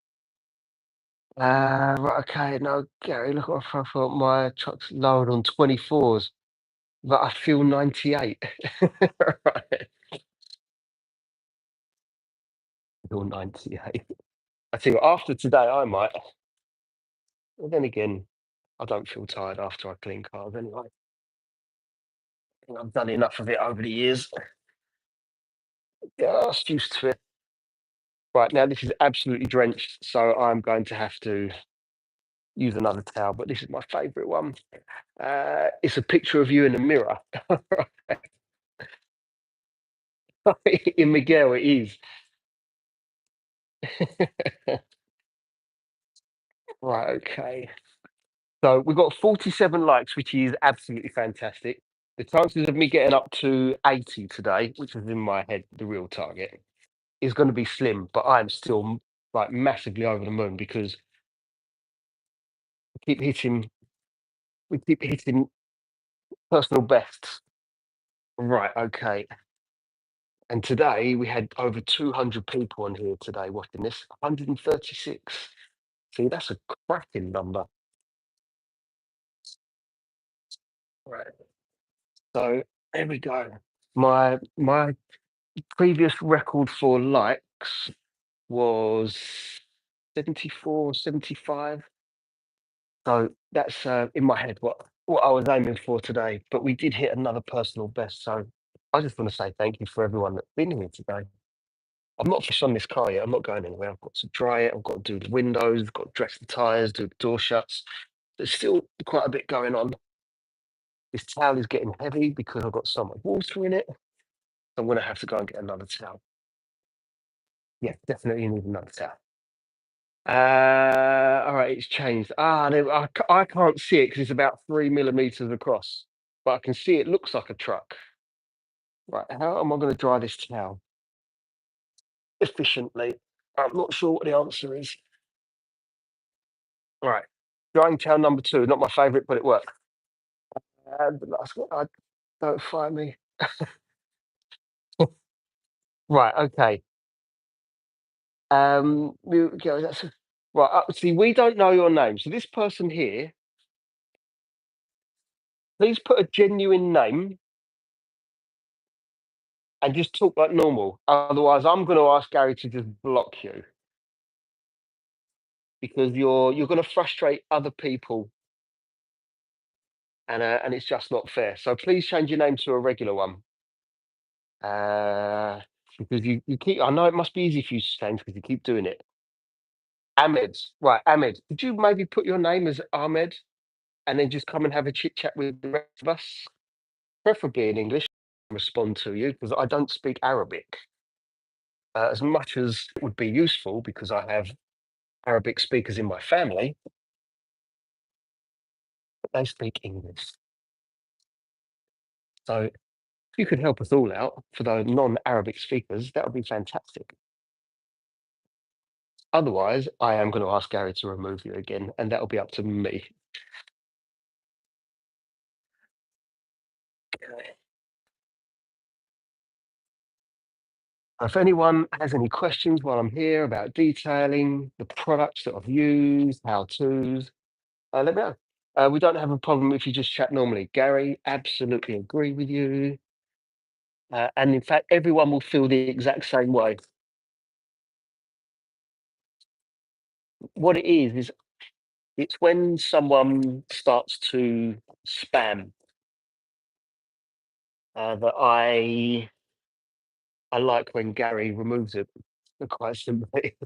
Right, okay, no, Gary, look what I thought my truck's lowered on 24s, but I feel 98. Right, I feel 98. I tell you what, after today, I might. But then again, I don't feel tired after I clean cars anyway. I think I've done enough of it over the years. Yeah, I'm used to it. Right, now this is absolutely drenched, so I'm going to have to use another towel, but this is my favourite one. It's a picture of you in a mirror. In Miguel, it is. Right, okay. So we've got 47 likes, which is absolutely fantastic. The chances of me getting up to 80 today, which was in my head the real target, is going to be slim, but I'm still like massively over the moon because we keep hitting, we keep hitting Personal bests. Right, okay. And today we had over 200 people on here today watching this. 136. See, that's a cracking number. Right. So there we go. My previous record for likes was 74, 75. So that's in my head what I was aiming for today. But we did hit another personal best. So I just want to say thank you for everyone that's been here today. I'm not finished on this car yet. I'm not going anywhere. I've got to dry it. I've got to do the windows. I've got to dress the tyres, do the door shuts. There's still quite a bit going on. This towel is getting heavy because I've got so much water in it. I'm going to have to go and get another towel. Yeah, definitely need another towel. All right, it's changed. I can't see it because it's about 3 millimeters across, but I can see it looks like a truck. Right, how am I going to dry this towel efficiently? I'm not sure what the answer is. All right, drying towel number two, not my favourite, but it worked. And the last one, I don't find me. Right, okay. That's right. See, we don't know your name, so this person here, please put a genuine name and just talk like normal. Otherwise, I'm going to ask Gary to just block you because you're going to frustrate other people, and it's just not fair. So please change your name to a regular one. Uh, because you keep. I know it must be easy for you to change because you keep doing it. Ahmed, right? Ahmed, could you maybe put your name as Ahmed and then just come and have a chit chat with the rest of us, preferably in English? Respond to you because I don't speak Arabic as much as it would be useful because I have Arabic speakers in my family. They speak English. So if you could help us all out for the non-Arabic speakers, that would be fantastic. Otherwise, I am going to ask Gary to remove you again, and that will be up to me. Okay. If anyone has any questions while I'm here about detailing, the products that I've used, how-tos, let me know. We don't have a problem if you just chat normally. Gary, absolutely agree with you. And in fact, everyone will feel the exact same way. What it is it's when someone starts to spam that I like when Gary removes it. Quite simply,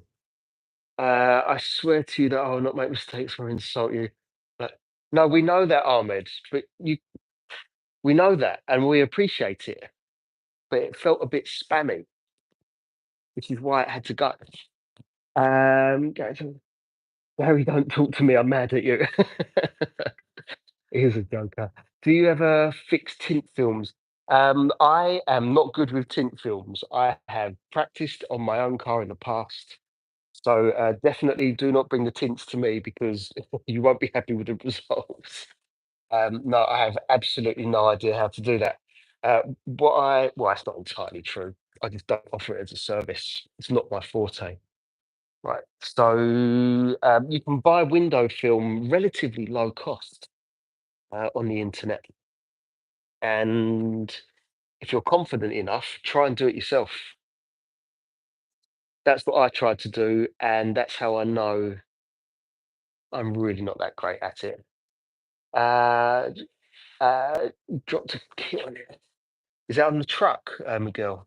I swear to you that I will not make mistakes or insult you. But no, we know that, Ahmed. But we know that, and we appreciate it. But it felt a bit spammy, which is why it had to go. Gary, Gary, don't talk to me. I'm mad at you. He's a joker. Do you ever fix tint films? I am not good with tint films. I have practiced on my own car in the past. So definitely do not bring the tints to me because you won't be happy with the results. No, I have absolutely no idea how to do that. Well, that's not entirely true. I just don't offer it as a service. It's not my forte. Right. So you can buy window film relatively low cost on the internet. And if you're confident enough, try and do it yourself. That's what I tried to do, and that's how I know I'm really not that great at it. Uh, uh, dropped a kit on it. Is that on the truck, Miguel?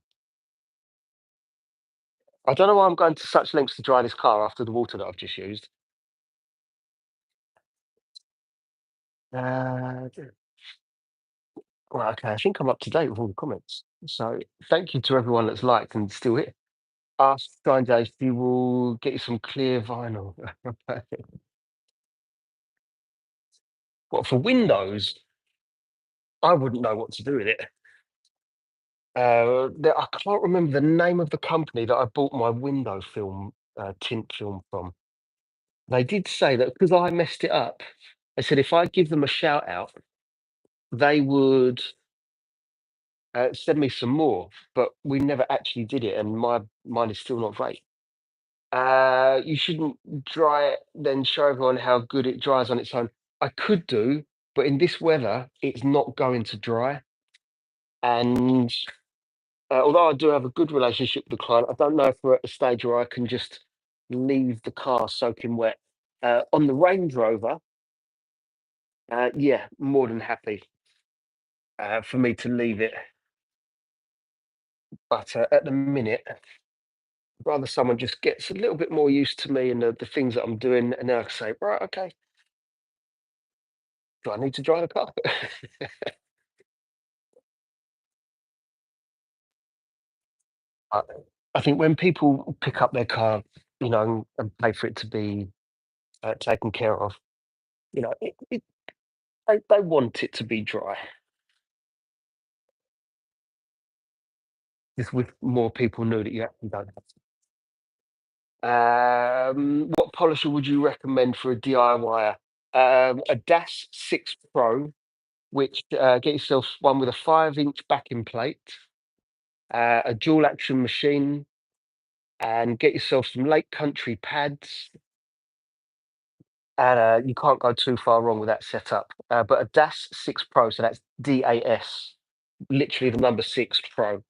I don't know why I'm going to such lengths to dry this car after the water that I've just used. Uh, well, okay, I think I'm up to date with all the comments. So thank you to everyone that's liked and still here. Ask Sanjay if he will get you some clear vinyl. What for Windows? I wouldn't know what to do with it. I can't remember the name of the company that I bought my window film tint film from. They did say that because I messed it up, they said if I give them a shout out, they would send me some more, but we never actually did it, and mine is still not great. You shouldn't dry it, then show everyone how good it dries on its own. I could do, but in this weather, it's not going to dry. And although I do have a good relationship with the client, I don't know if we're at the stage where I can just leave the car soaking wet. On the Range Rover, yeah, more than happy for me to leave it. But at the minute, I'd rather someone just gets a little bit more used to me and the things that I'm doing, and then I can say, right, okay, do I need to drive the car? I, I think when people pick up their car, and pay for it to be taken care of, they want it to be dry. Just with more people know that you actually don't have to. What polisher would you recommend for a DIYer? A DAS 6 Pro, which get yourself one with a 5-inch backing plate, a dual action machine, and get yourself some Lake Country pads. And you can't go too far wrong with that setup. But a DAS 6 Pro, so that's DAS, literally the number 6 Pro.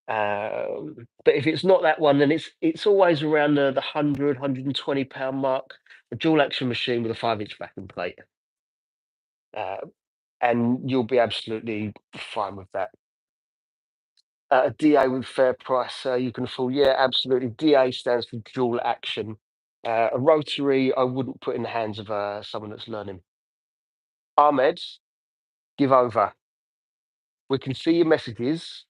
But if it's not that one, then it's always around the 100, £120 mark. A dual action machine with a 5-inch backing plate, uh, and you'll be absolutely fine with that. A DA with fair price, you can afford. Yeah, absolutely. DA stands for dual action. A rotary, I wouldn't put in the hands of someone that's learning. Ahmed, give over. We can see your messages.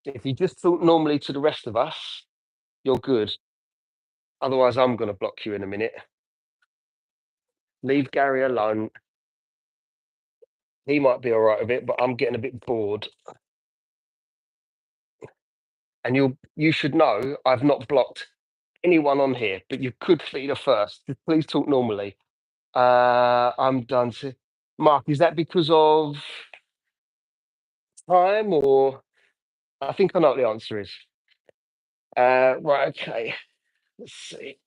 If you just talk normally to the rest of us, you're good. Otherwise, I'm going to block you in a minute. Leave Gary alone. He might be all right with it, but I'm getting a bit bored. And you should know I've not blocked anyone on here, but you could feed her first. Just please talk normally. I'm done. Mark, is that because of time or I think I know what the answer is. Right, okay. Let's see.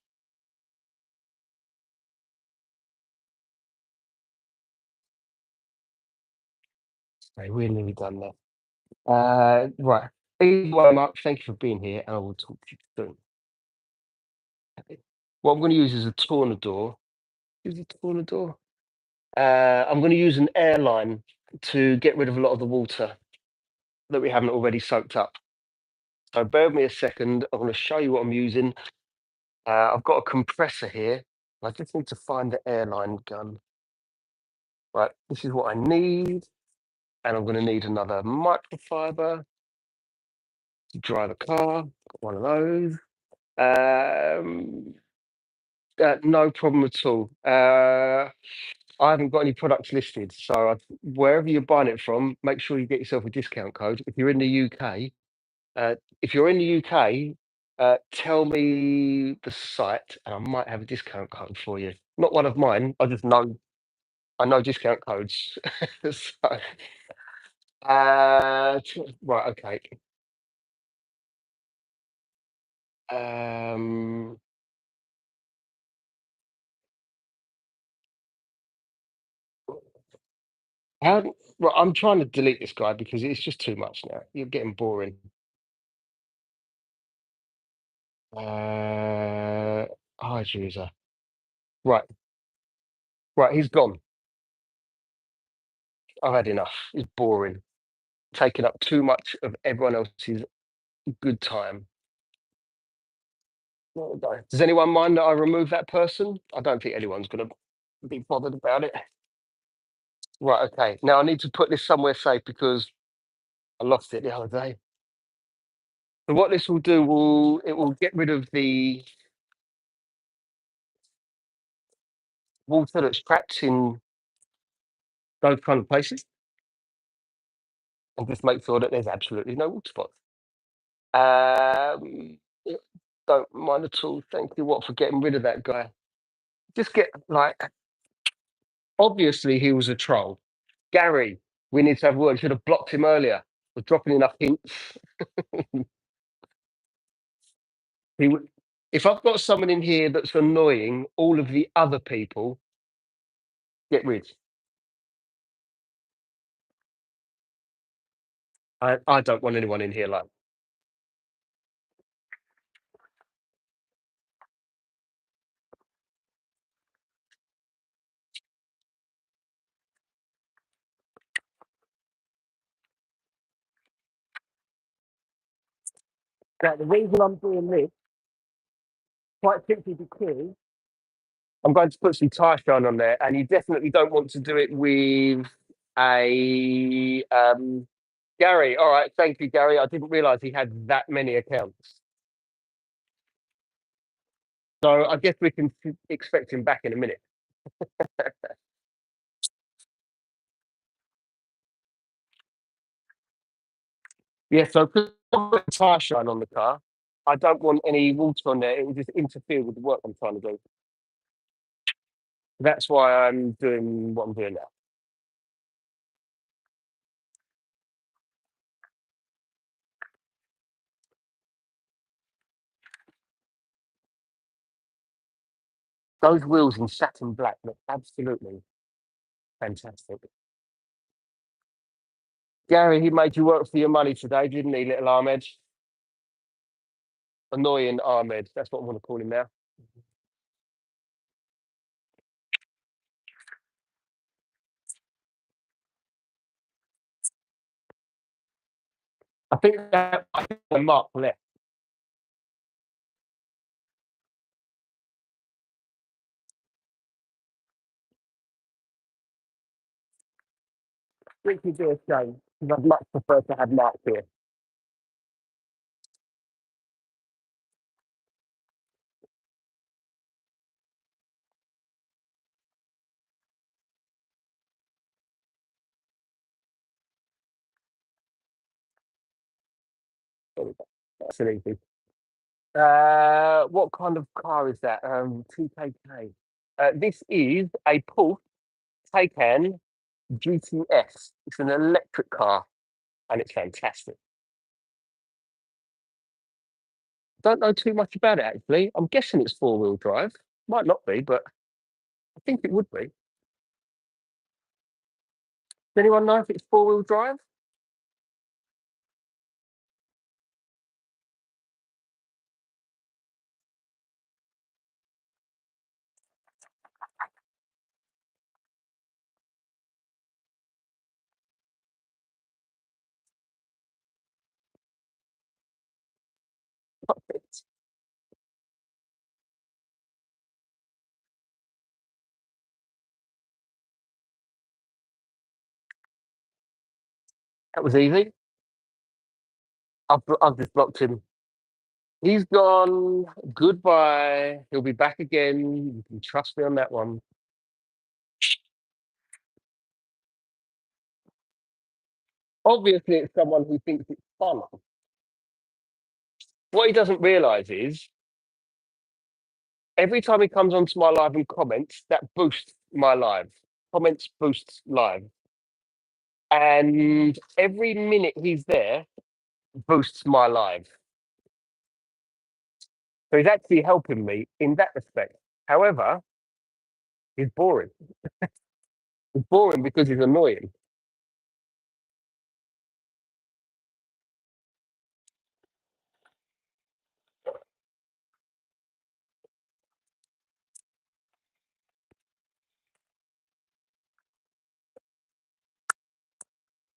Okay, we're nearly done there. Right. Either way, Mark, thank you for being here, and I will talk to you soon. What I'm going to use is a tornador. Is it a tornador? I'm going to use an airline to get rid of a lot of the water that we haven't already soaked up. So bear with me a second. I'm going to show you what I'm using. I've got a compressor here. I just need to find the airline gun. Right, this is what I need. And I'm going to need another microfiber to dry the car. Got one of those. Um, no problem at all. I haven't got any products listed. So wherever you're buying it from, make sure you get yourself a discount code. If you're in the UK, tell me the site, and I might have a discount code for you. Not one of mine. I know discount codes. So, right, okay. Um, how? Right, I'm trying to delete this guy because it's just too much now. You're getting boring. Hi, user. Right, right. He's gone. I've had enough. It's boring. Taking up too much of everyone else's good time. Well, does anyone mind that I remove that person? I don't think anyone's going to be bothered about it. Right, okay. Now I need to put this somewhere safe because I lost it the other day. So what this will do will get rid of the water that's trapped in those kind of places and just make sure that there's absolutely no water spots. Yeah, don't mind at all. Thank you, what, for getting rid of that guy. Just get like Obviously, he was a troll. Gary, we need to have a word. Should have blocked him earlier. Was dropping enough hints. He would. If I've got someone in here that's annoying, all of the other people get rid. I don't want anyone in here like that. The reason I'm doing this, quite simply because I'm going to put some Tyshawn on there, and you definitely don't want to do it with a Gary. All right, thank you, Gary. I didn't realise he had that many accounts, so I guess we can expect him back in a minute. Yeah, so because I'm putting Tyshawn on the car, I don't want any water on there. It will just interfere with the work I'm trying to do. That's why I'm doing what I'm doing now. Those wheels in satin black look absolutely fantastic. Gary, he made you work for your money today, didn't he, little Ahmed? Annoying Ahmed. That's what I want to call him now. I think Mark left. Which would be a shame, because I'd much prefer to have Mark here. There we go. That's an easy. What kind of car is that? TKK. This is a Porsche Taycan GTS. It's an electric car, and it's fantastic. Don't know too much about it actually. I'm guessing it's four-wheel drive. Might not be, but I think it would be. Does anyone know if it's four-wheel drive? That was easy. I've just blocked him. He's gone. Goodbye. He'll be back again. You can trust me on that one. Obviously, it's someone who thinks it's fun. What he doesn't realise is every time he comes onto my live and comments, that boosts my live. Comments boosts live. And every minute he's there boosts my live. So he's actually helping me in that respect. However, he's boring. He's boring because he's annoying.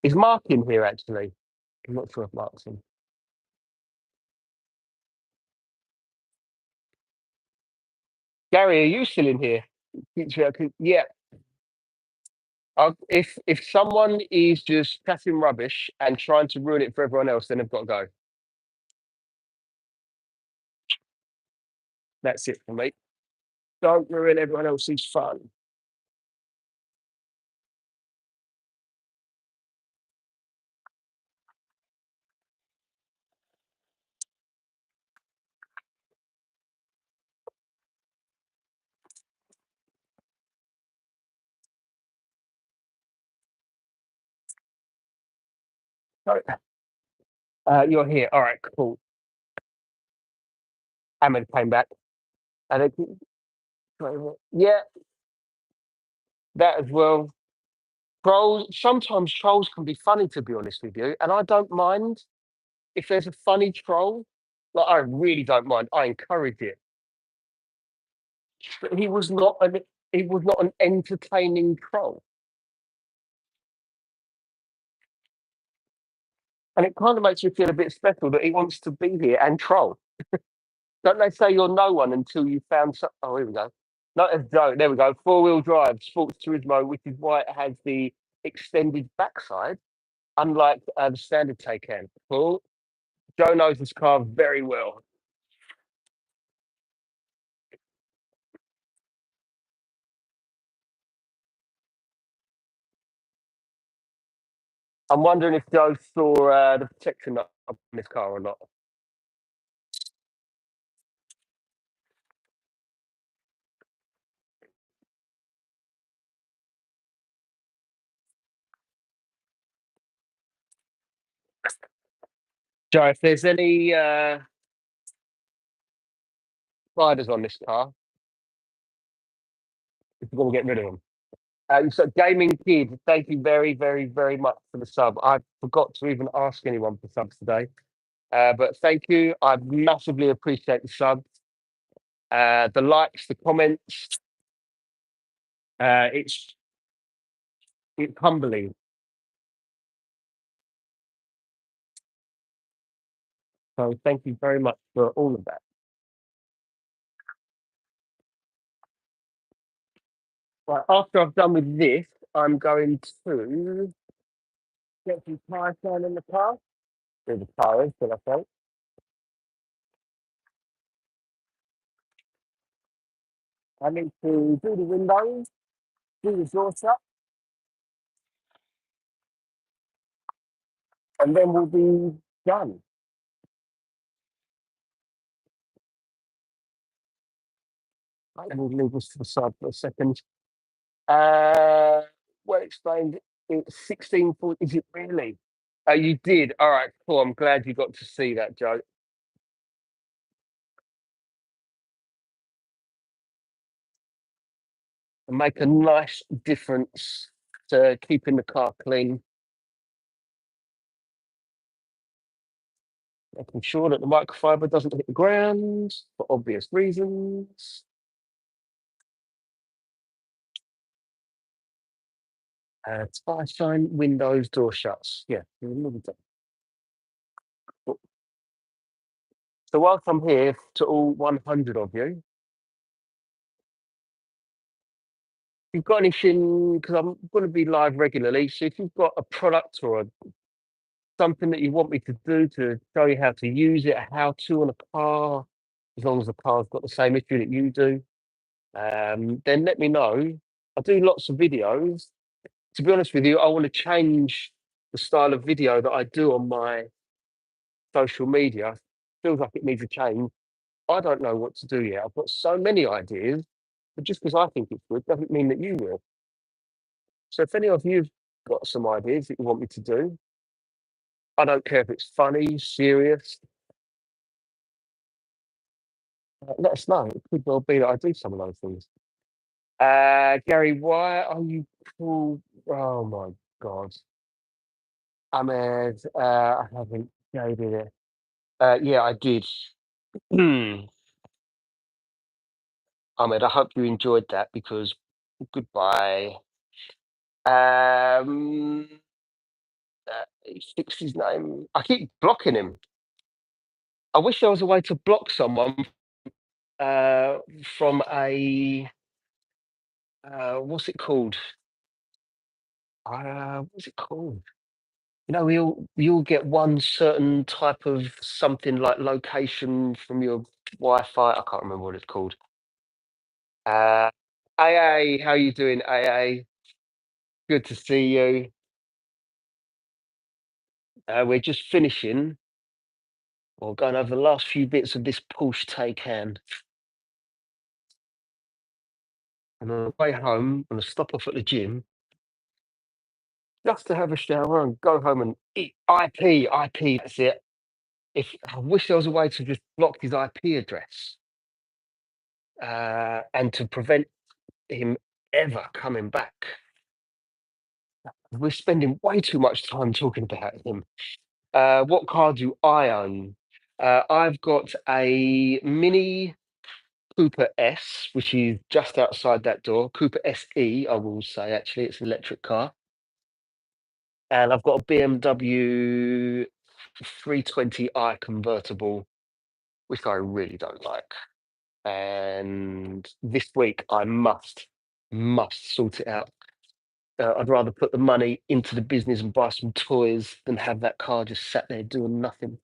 Is Mark in here actually? I'm not sure if Mark's in. Gary, are you still in here? Yeah. If someone is just chatting rubbish and trying to ruin it for everyone else, then they've got to go. That's it for me. Don't ruin everyone else's fun. So, you're here. All right, cool. Ahmed came back. And it, yeah, that as well. Trolls, sometimes trolls can be funny, to be honest with you. And I don't mind if there's a funny troll. Like, I really don't mind. I encourage it. But he was not an entertaining troll. And it kind of makes me feel a bit special that he wants to be here and troll. Don't they say you're no one until you found some? Oh, here we go. Not a joke. There we go. Four-wheel drive, Sports Turismo, which is why it has the extended backside, unlike the standard Taycan. Cool. Joe knows this car very well. I'm wondering if Joe saw the protection nut on this car or not. Joe, if there's any riders on this car, if you're going to get rid of them. So Gaming Kid, thank you very, very, very much for the sub. I forgot to even ask anyone for subs today. But thank you. I massively appreciate the subs, the likes, the comments. It's humbling. So thank you very much for all of that. Right, after I've done with this, I'm going to get some tire shine in the car. There's the tires, should I say. I need to do the windows, do the door shut, and then we'll be done. Right, we'll leave this to the side for a second. Uh, well explained. It's 1640. Is it really? You did. All right, cool. I'm glad you got to see that, Joe. And make a nice difference to keeping the car clean, making sure that the microfiber doesn't hit the ground for obvious reasons. Tire shine, windows, door shuts. Yeah. So whilst I'm here, to all 100 of you, if you've got anything, because I'm going to be live regularly, so if you've got a product or something that you want me to do to show you how to use it, a how to on a car, as long as the car's got the same issue that you do, then let me know. I do lots of videos. To be honest with you, I want to change the style of video that I do on my social media. Feels like it needs a change. I don't know what to do yet. I've got so many ideas, but just because I think it's good doesn't mean that you will. So if any of you've got some ideas that you want me to do, I don't care if it's funny, serious, let us know. It could well be that I do some of those things. Gary, why are you cool? Oh my God. Ahmed, I haven't shaded it. Yeah, I did. Ahmed, I hope you enjoyed that because goodbye. He fixed his name. I keep blocking him. I wish there was a way to block someone uh, from a what's it called? What's it called? You know, you'll get one certain type of something like location from your Wi-Fi. I can't remember what it's called. Uh, AA, how you doing, AA? Good to see you. We're just finishing or going over the last few bits of this Porsche Taycan. And on the way home, I'm going to stop off at the gym. just to have a shower and go home and eat IP. That's it. If I wish there was a way to just block his IP address and to prevent him ever coming back. We're spending way too much time talking about him. What car do I own? I've got a Mini Cooper S, which is just outside that door. Cooper SE, I will say, actually, it's an electric car. And I've got a BMW 320i convertible, which I really don't like. And this week I must sort it out. I'd rather put the money into the business and buy some toys than have that car just sat there doing nothing.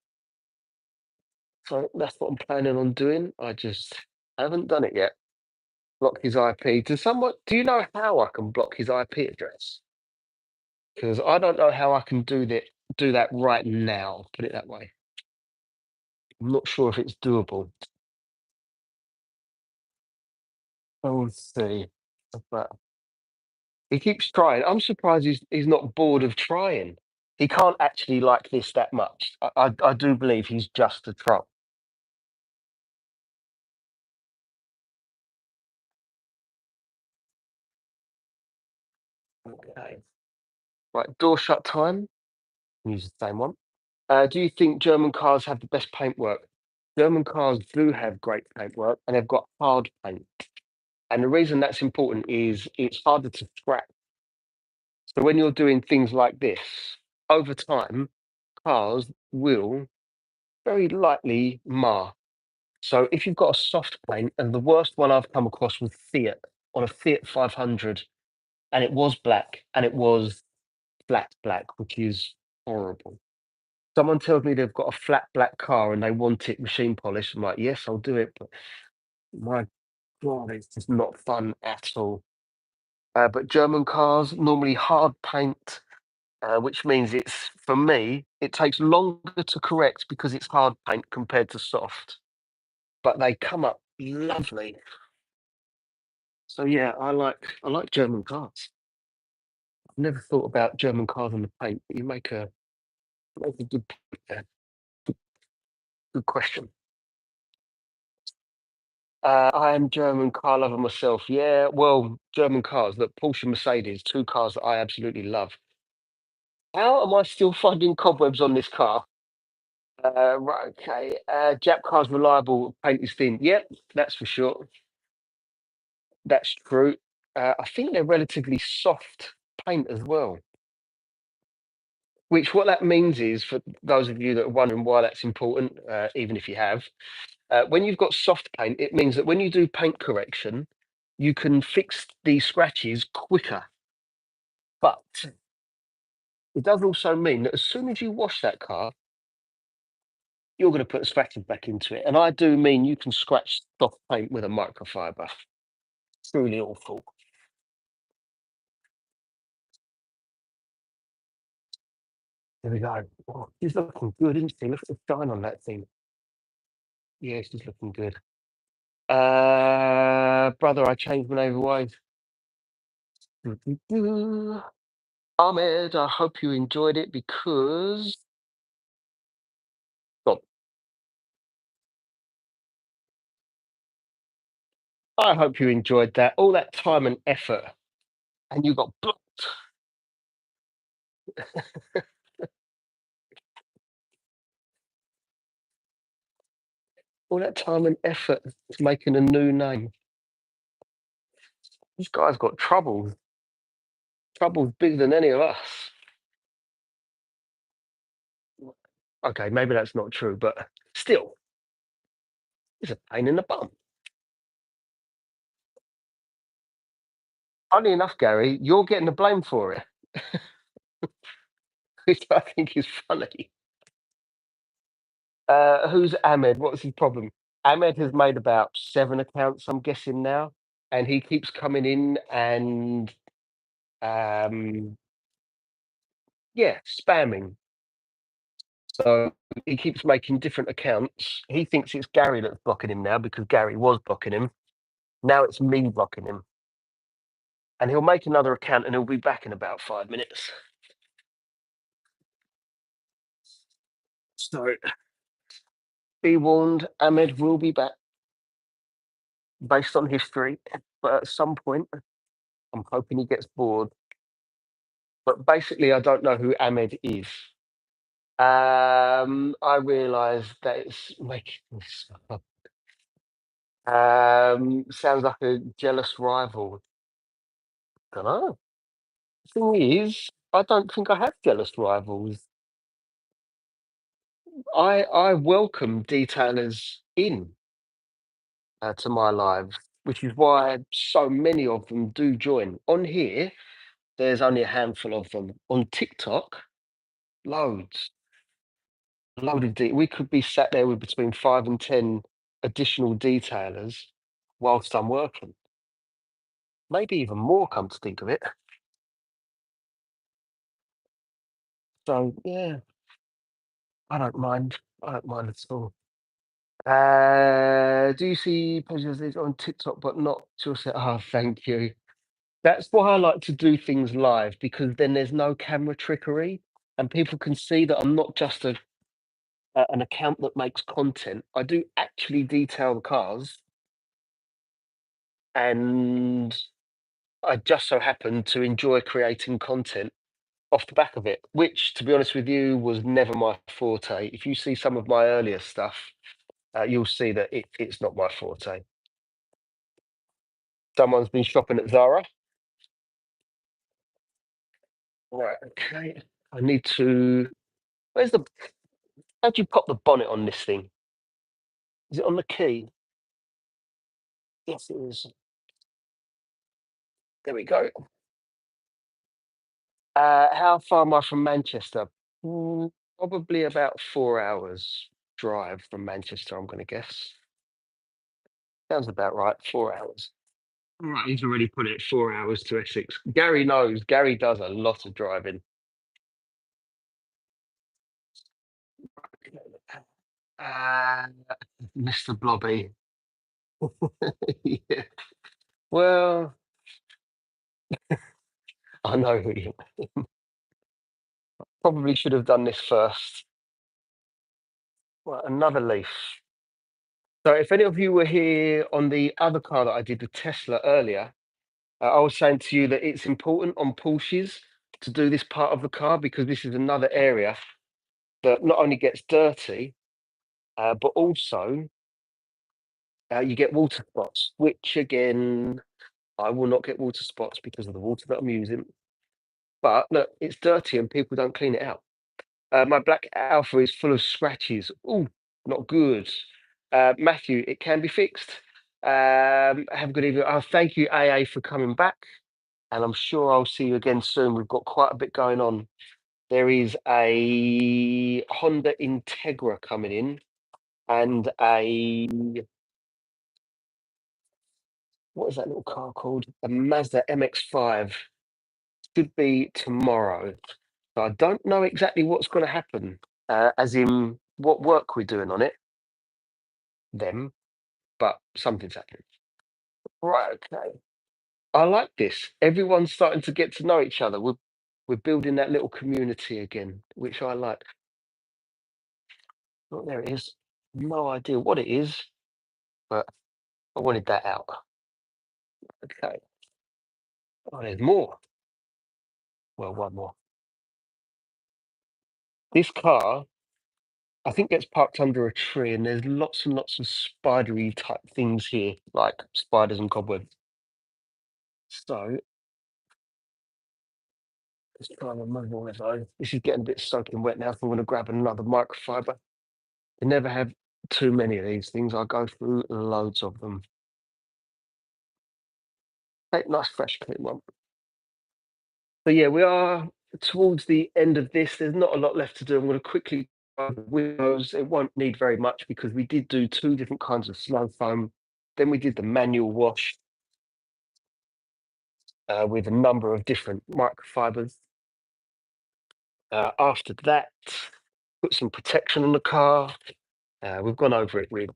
So that's what I'm planning on doing. I just haven't done it yet. Block his IP. Do you know how I can block his IP address? Because I don't know how I can do that right now. Put it that way. I'm not sure if it's doable. Oh, let's see. But he keeps trying. I'm surprised he's not bored of trying. He can't actually like this that much. I do believe he's just a troll. Okay. Right, door shut time. Use the same one. Do you think German cars have the best paintwork? German cars do have great paintwork, and they've got hard paint. And the reason that's important is it's harder to scratch. So when you're doing things like this, over time, cars will very lightly mar. So if you've got a soft paint, and the worst one I've come across was Fiat on a Fiat 500, and it was black, and it was flat black, which is horrible. Someone tells me they've got a flat black car and they want it machine polished. I'm like, yes, I'll do it, but my God, it's just not fun at all. But German cars normally hard paint, which means it's for me, it takes longer to correct because it's hard paint compared to soft, but they come up lovely. So yeah, I like German cars. I've never thought about German cars and the paint, but you make a good point there. Good question. I am German car lover myself. Yeah, well, German cars, that Porsche and Mercedes, two cars that I absolutely love. How am I still finding cobwebs on this car? Right, okay. Jap car's reliable, paint is thin. Yep, that's for sure. That's true. I think they're relatively soft paint as well. Which what that means is, for those of you that are wondering why that's important, even if you have, when you've got soft paint, it means that when you do paint correction, you can fix these scratches quicker. But it does also mean that as soon as you wash that car, you're going to put the scratches back into it. And I do mean you can scratch soft paint with a microfiber. Truly awful. There we go. Oh, she's looking good, isn't she? Look at the shine on that thing. Yeah, she's looking good. Brother, I changed my name ways. Ahmed, I hope you enjoyed it because God, I hope you enjoyed that. All that time and effort, and you got blocked. All that time and effort to making a new name. This guy's got troubles. Troubles bigger than any of us. Okay, maybe that's not true, but still, it's a pain in the bum. Funny enough, Gary, you're getting the blame for it, which I think is funny. Who's Ahmed? What's his problem? Ahmed has made about 7 accounts, I'm guessing now, and he keeps coming in and um, yeah, spamming. So he keeps making different accounts. He thinks it's Gary that's blocking him now because Gary was blocking him. Now it's me blocking him. And he'll make another account and he'll be back in about 5 minutes. So be warned, Ahmed will be back based on history, but at some point, I'm hoping he gets bored. But basically, I don't know who Ahmed is. I realise that it's making me so. Sounds like a jealous rival. Don't know. Thing is, I don't think I have jealous rivals. I welcome detailers in to my lives, which is why so many of them do join. On here, there's only a handful of them. On TikTok, loads, load of we could be sat there with between 5 and 10 additional detailers whilst I'm working. Maybe even more, come to think of it. So yeah, I don't mind. I don't mind at all. Do you see pages on TikTok, but not just? Oh, thank you. That's why I like to do things live because then there's no camera trickery, and people can see that I'm not just an account that makes content. I do actually detail the cars, and I just so happen to enjoy creating content off the back of it, which, to be honest with you, was never my forte. If you see some of my earlier stuff, you'll see that it's not my forte. Someone's been shopping at Zara. Right, okay. I need to. Where's the. How do you pop the bonnet on this thing? Is it on the key? Yes, it is. There we go. How far am I from Manchester? Probably about 4 hours drive from Manchester, I'm going to guess. Sounds about right. 4 hours. Right, he's already put it 4 hours to Essex. Gary knows. Gary does a lot of driving. Uh, Mr. Blobby. Yeah. Well, I know who you probably should have done this first. Right, another leaf. So, if any of you were here on the other car that I did, the Tesla earlier, I was saying to you that it's important on Porsches to do this part of the car because this is another area that not only gets dirty, but also you get water spots, which again, I will not get water spots because of the water that I'm using. But look, it's dirty and people don't clean it out. My black Alpha is full of scratches. Oh, not good. Matthew, it can be fixed. Have a good evening. Oh, thank you, AA, for coming back. And I'm sure I'll see you again soon. We've got quite a bit going on. There is a Honda Integra coming in and a, what is that little car called? A Mazda MX-5. Should be tomorrow. So I don't know exactly what's going to happen, as in what work we're doing on it, them, but something's happening. Right, okay. I like this. Everyone's starting to get to know each other. We're building that little community again, which I like. Oh, there it is. No idea what it is, but I wanted that out. Okay. Oh, there's more. Well, one more. This car, I think, gets parked under a tree, and there's lots and lots of spidery type things here, like spiders and cobwebs. So let's try and remove all of those. This is getting a bit soaking wet now, so I'm going to grab another microfiber. You never have too many of these things. I go through loads of them. Take nice fresh clean one. So yeah, we are towards the end of this. There's not a lot left to do. I'm going to quickly cover the windows. It won't need very much because we did do two different kinds of slow foam. Then we did the manual wash with a number of different microfibers. After that, put some protection on the car. We've gone over it with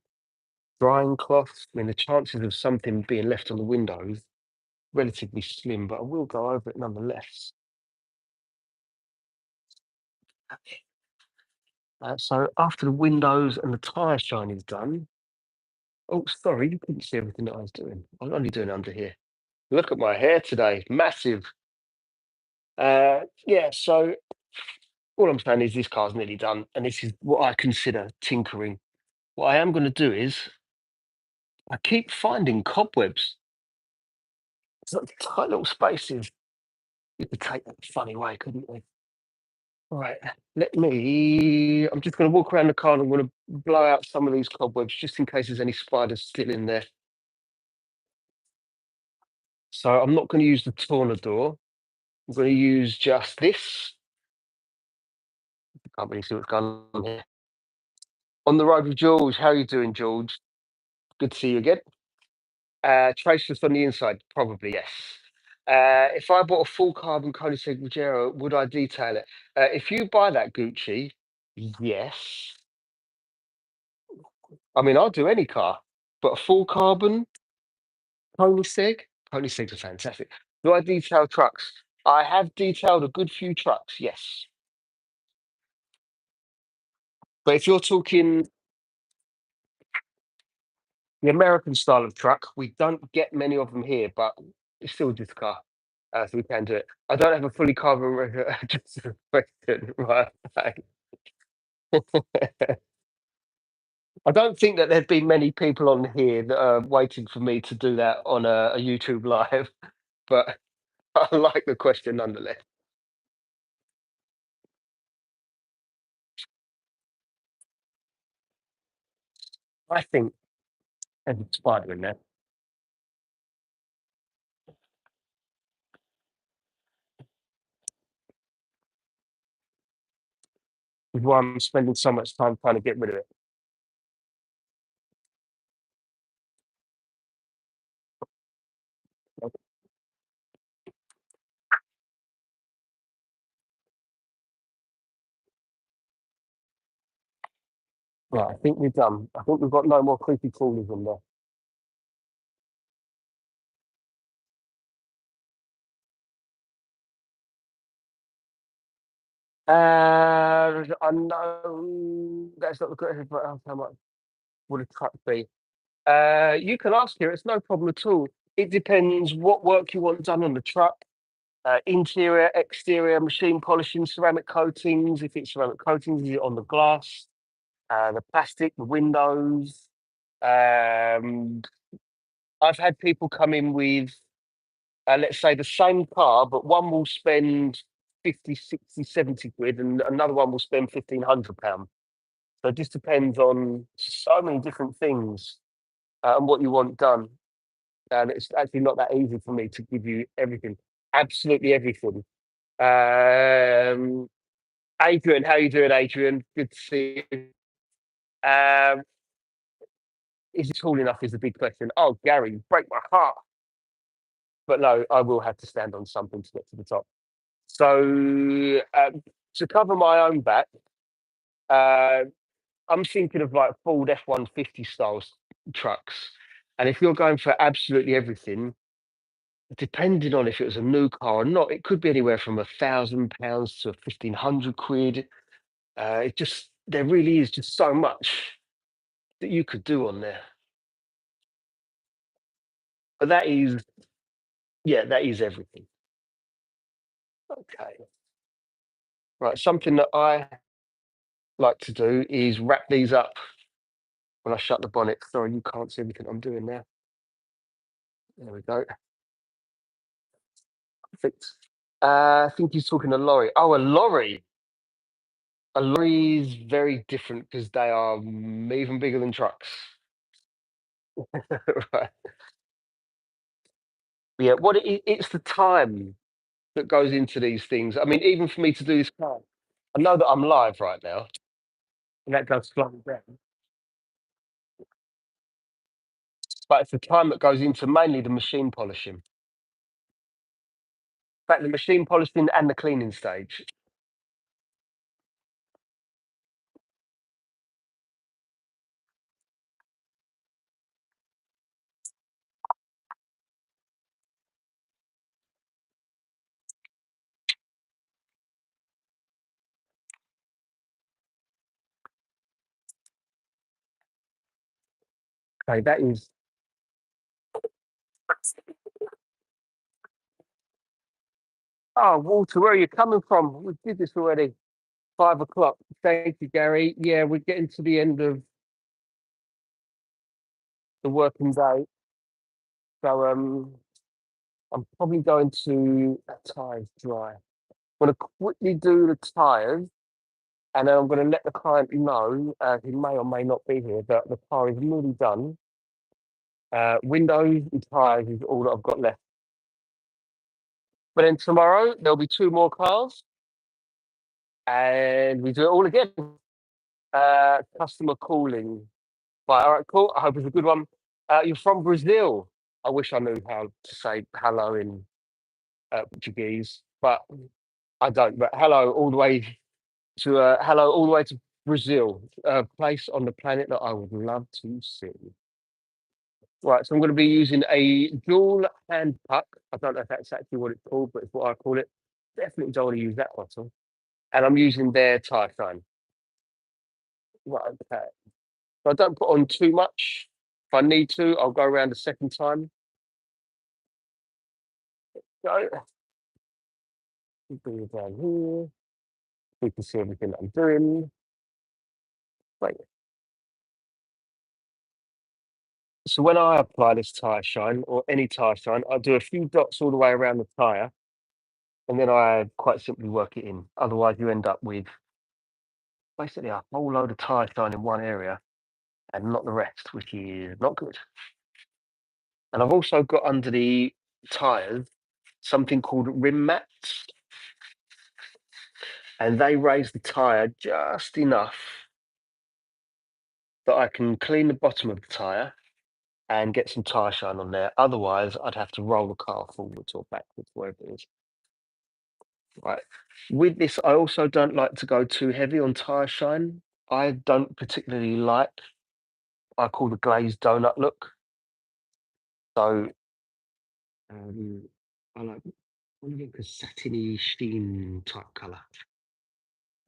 drying cloths. I mean, the chances of something being left on the windows relatively slim, but I will go over it nonetheless. So after the windows and the tyre shine is done, oh, sorry, you couldn't see everything that I was doing. I was only doing it under here. Look at my hair today, massive. Yeah, so all I'm saying is this car's nearly done, and this is what I consider tinkering. What I am going to do is I keep finding cobwebs. It's like tight little spaces. You could take that funny way, couldn't we? Right, let me. I'm just going to walk around the car and I'm going to blow out some of these cobwebs just in case there's any spiders still in there. So I'm not going to use the Tornador. I'm going to use just this. Can't really see what's going on here. On the road with George. How are you doing, George? Good to see you again. Traceless on the inside, probably yes. If I bought a full carbon Koenigsegg Regera, would I detail it? If you buy that Gucci, yes. I mean, I'll do any car, but a full carbon Koenigsegg, Koenigsegg's are fantastic. Do I detail trucks? I have detailed a good few trucks, yes. But if you're talking the American style of truck, we don't get many of them here, but it's still just a car. So we can do it. I don't have a fully carbon just a question, right? I don't think that there'd be many people on here that are waiting for me to do that on a YouTube live, but I like the question nonetheless. I think there's a spider in there, which is why I'm spending so much time trying to get rid of it. Right, I think we're done. I think we've got no more creepy crawlers in there. I know that's not the correct, but how much would a truck be? You can ask here. It's no problem at all. It depends what work you want done on the truck. Interior, exterior, machine polishing, ceramic coatings. If it's ceramic coatings, is it on the glass, the plastic, the windows? Um, I've had people come in with, let's say, the same car, but one will spend 50, 60, 70 quid, and another one will spend £1,500. So it just depends on so many different things and what you want done. And it's actually not that easy for me to give you everything, absolutely everything. Um, Adrian, how you doing, Adrian? Good to see you. Um, is it tall enough? Is the big question. Oh, Gary, you break my heart. But no, I will have to stand on something to get to the top. So to cover my own back, uh, I'm thinking of like Ford F-150 styles trucks. And if you're going for absolutely everything, depending on if it was a new car or not, it could be anywhere from £1,000 to 1,500 quid. It just there really is just so much that you could do on there. But that is, yeah, that is everything. Okay. Right. Something that I like to do is wrap these up when I shut the bonnet. Sorry, you can't see everything I'm doing now. There we go. Perfect. I think he's talking a lorry. Oh, a lorry. A lorry is very different because they are even bigger than trucks. Right. Yeah. It's the time that goes into these things. I mean, even for me to do this car, I know that I'm live right now, and that does slow me down. But it's the time that goes into mainly the machine polishing. In fact, the machine polishing and the cleaning stage. Okay, that is. Oh, Walter, where are you coming from? We did this already. 5 o'clock. Thank you, Gary. Yeah, we're getting to the end of the working day. So I'm probably going to tires dry. I'm going to quickly do the tires, and then I'm going to let the client know he may or may not be here that the car is nearly done. Windows and tires is all that I've got left. But then tomorrow there'll be two more cars, and we do it all again. Customer calling. Right, all right, cool. I hope it's a good one. You're from Brazil. I wish I knew how to say hello in Portuguese, but I don't. But hello all the way to Brazil, a place on the planet that I would love to see. Right, so I'm going to be using a dual hand puck. I don't know if that's actually what it's called, but it's what I call it. Definitely don't want to use that bottle. And I'm using their tie sign. Right, okay. So I don't put on too much. If I need to, I'll go around a second time. Go. Bring it down here. We can see everything that I'm doing. Right. So when I apply this tire shine or any tire shine, I do a few dots all the way around the tire, and then I quite simply work it in. Otherwise, you end up with basically a whole load of tire shine in one area and not the rest, which is not good. And I've also got under the tires something called rim mats, and they raise the tire just enough that I can clean the bottom of the tire and get some tire shine on there. Otherwise, I'd have to roll the car forwards or backwards, wherever it is. Right. With this, I also don't like to go too heavy on tire shine. I don't particularly like, I call the glazed donut look. So um, I like a satiny sheen type colour.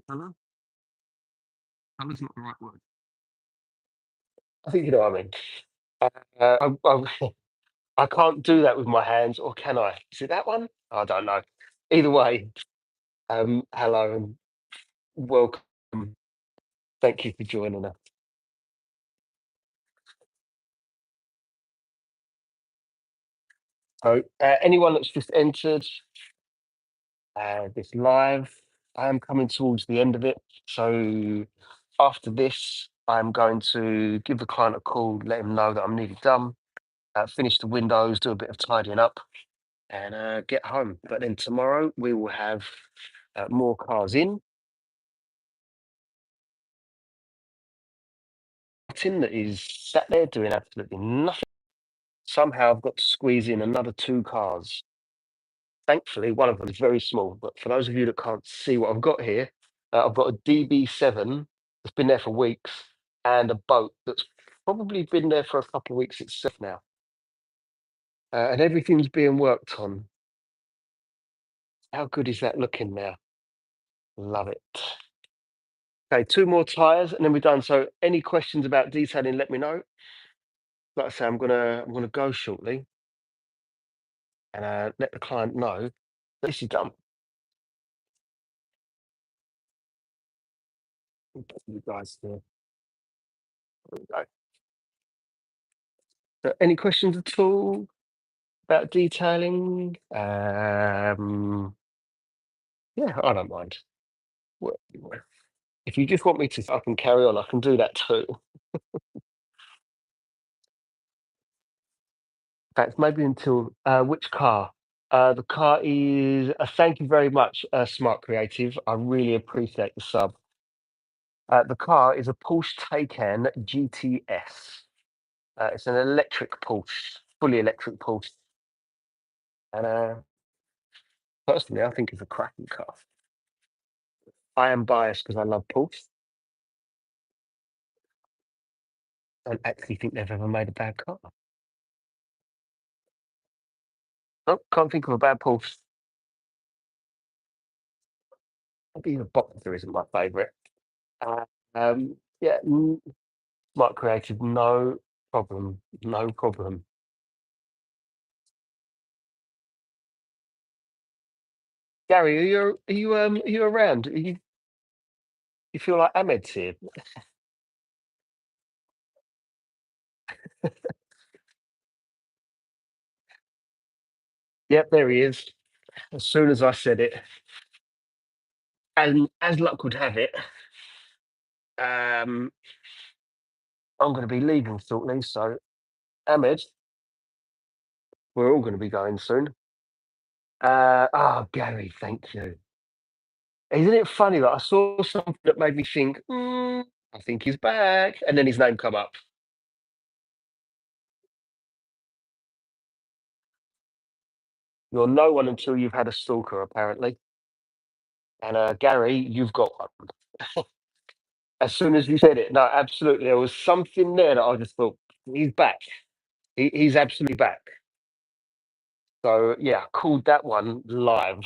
Colour? Colour's not the right word. I think you know what I mean. I can't do that with my hands, or can I? Is it that one? I don't know. Either way, hello and welcome. Thank you for joining us. So, anyone that's just entered this live, I am coming towards the end of it. So, after this, I'm going to give the client a call, let him know that I'm nearly done, finish the windows, do a bit of tidying up, and get home. But then tomorrow we will have more cars in. Tin that is sat there doing absolutely nothing. Somehow I've got to squeeze in another two cars. Thankfully, one of them is very small. But for those of you that can't see what I've got here, I've got a DB7 that's been there for weeks and a boat that's probably been there for a couple of weeks itself now. And everything's being worked on. How good is that looking now? Love it. Okay, two more tires and then we're done. So any questions about detailing, let me know. Like I say, I'm gonna go shortly and let the client know this is done. You guys there. There we go. So any questions at all about detailing? Yeah, I don't mind. Well, if you just want me to, I can carry on. I can do that too. In fact, maybe until which car? The car is. Thank you very much, Smart Creative. I really appreciate the sub. The car is a Porsche Taycan GTS. It's an electric Porsche, fully electric Porsche, and personally, I think it's a cracking car. I am biased because I love Porsche and actually think they've ever made a bad car. No, can't think of a bad Porsche. Maybe the Boxer isn't my favourite. Uh, yeah, Smart Creative, no. Problem. No problem. Gary, are you around? You feel like Ahmed's here? Yep, there he is. As soon as I said it, and as luck would have it, um, I'm going to be leaving shortly. So, Ahmed, we're all going to be going soon. Gary, thank you. Isn't it funny that I saw something that made me think, I think he's back, and then his name come up. You're no one until you've had a stalker, apparently. And Gary, you've got one. As soon as you said it, no, absolutely, there was something there that I just thought he's back. He's absolutely back. So yeah, I called that one live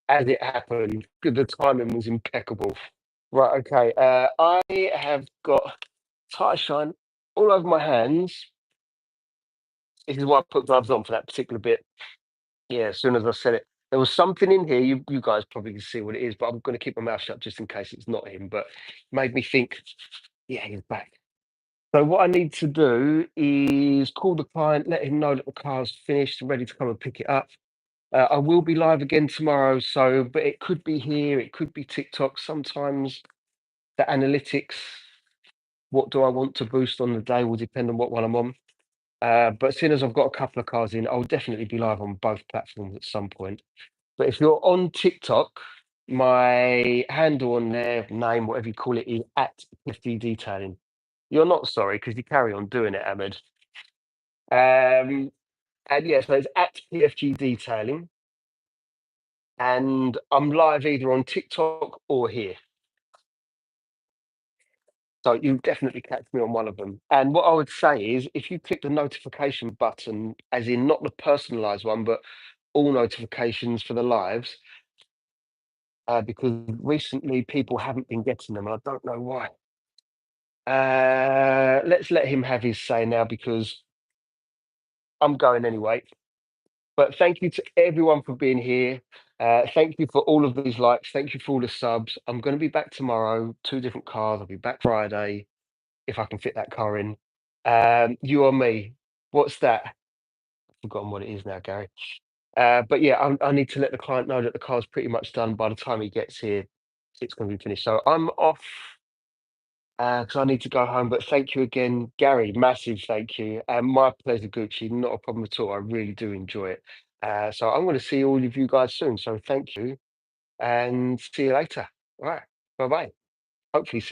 as it happened. The timing was impeccable. Right, okay. I have got tire shine all over my hands. This is why I put gloves on for that particular bit. Yeah, as soon as I said it, there was something in here. You guys probably can see what it is, but I'm going to keep my mouth shut just in case it's not him. But made me think, yeah, he's back. So what I need to do is call the client, let him know that the car's finished and ready to come and pick it up. I will be live again tomorrow, so but it could be here, it could be TikTok. Sometimes the analytics, what do I want to boost on the day will depend on what one I'm on. But as soon as I've got a couple of cars in, I'll definitely be live on both platforms at some point. But if you're on TikTok, my handle on there, name, whatever you call it, is at FD Detailing. You're not sorry because you carry on doing it, Ahmed. And yeah, so it's at PFG Detailing, and I'm live either on TikTok or here. So you definitely catch me on one of them. And what I would say is, if you click the notification button, as in not the personalized one, but all notifications for the lives, because recently people haven't been getting them, and I don't know why. Let's let him have his say now because I'm going anyway. But thank you to everyone for being here. Thank you for all of these likes. Thank you for all the subs. I'm going to be back tomorrow, two different cars. I'll be back Friday if I can fit that car in. You or me? What's that? I've forgotten what it is now, Gary. But yeah, I need to let the client know that the car's pretty much done. By the time he gets here, it's going to be finished. So I'm off because I need to go home. But thank you again, Gary. Massive thank you. And my pleasure, Gucci. Not a problem at all. I really do enjoy it. So I'm going to see all of you guys soon. So thank you and see you later. All right. Bye bye. Hopefully, see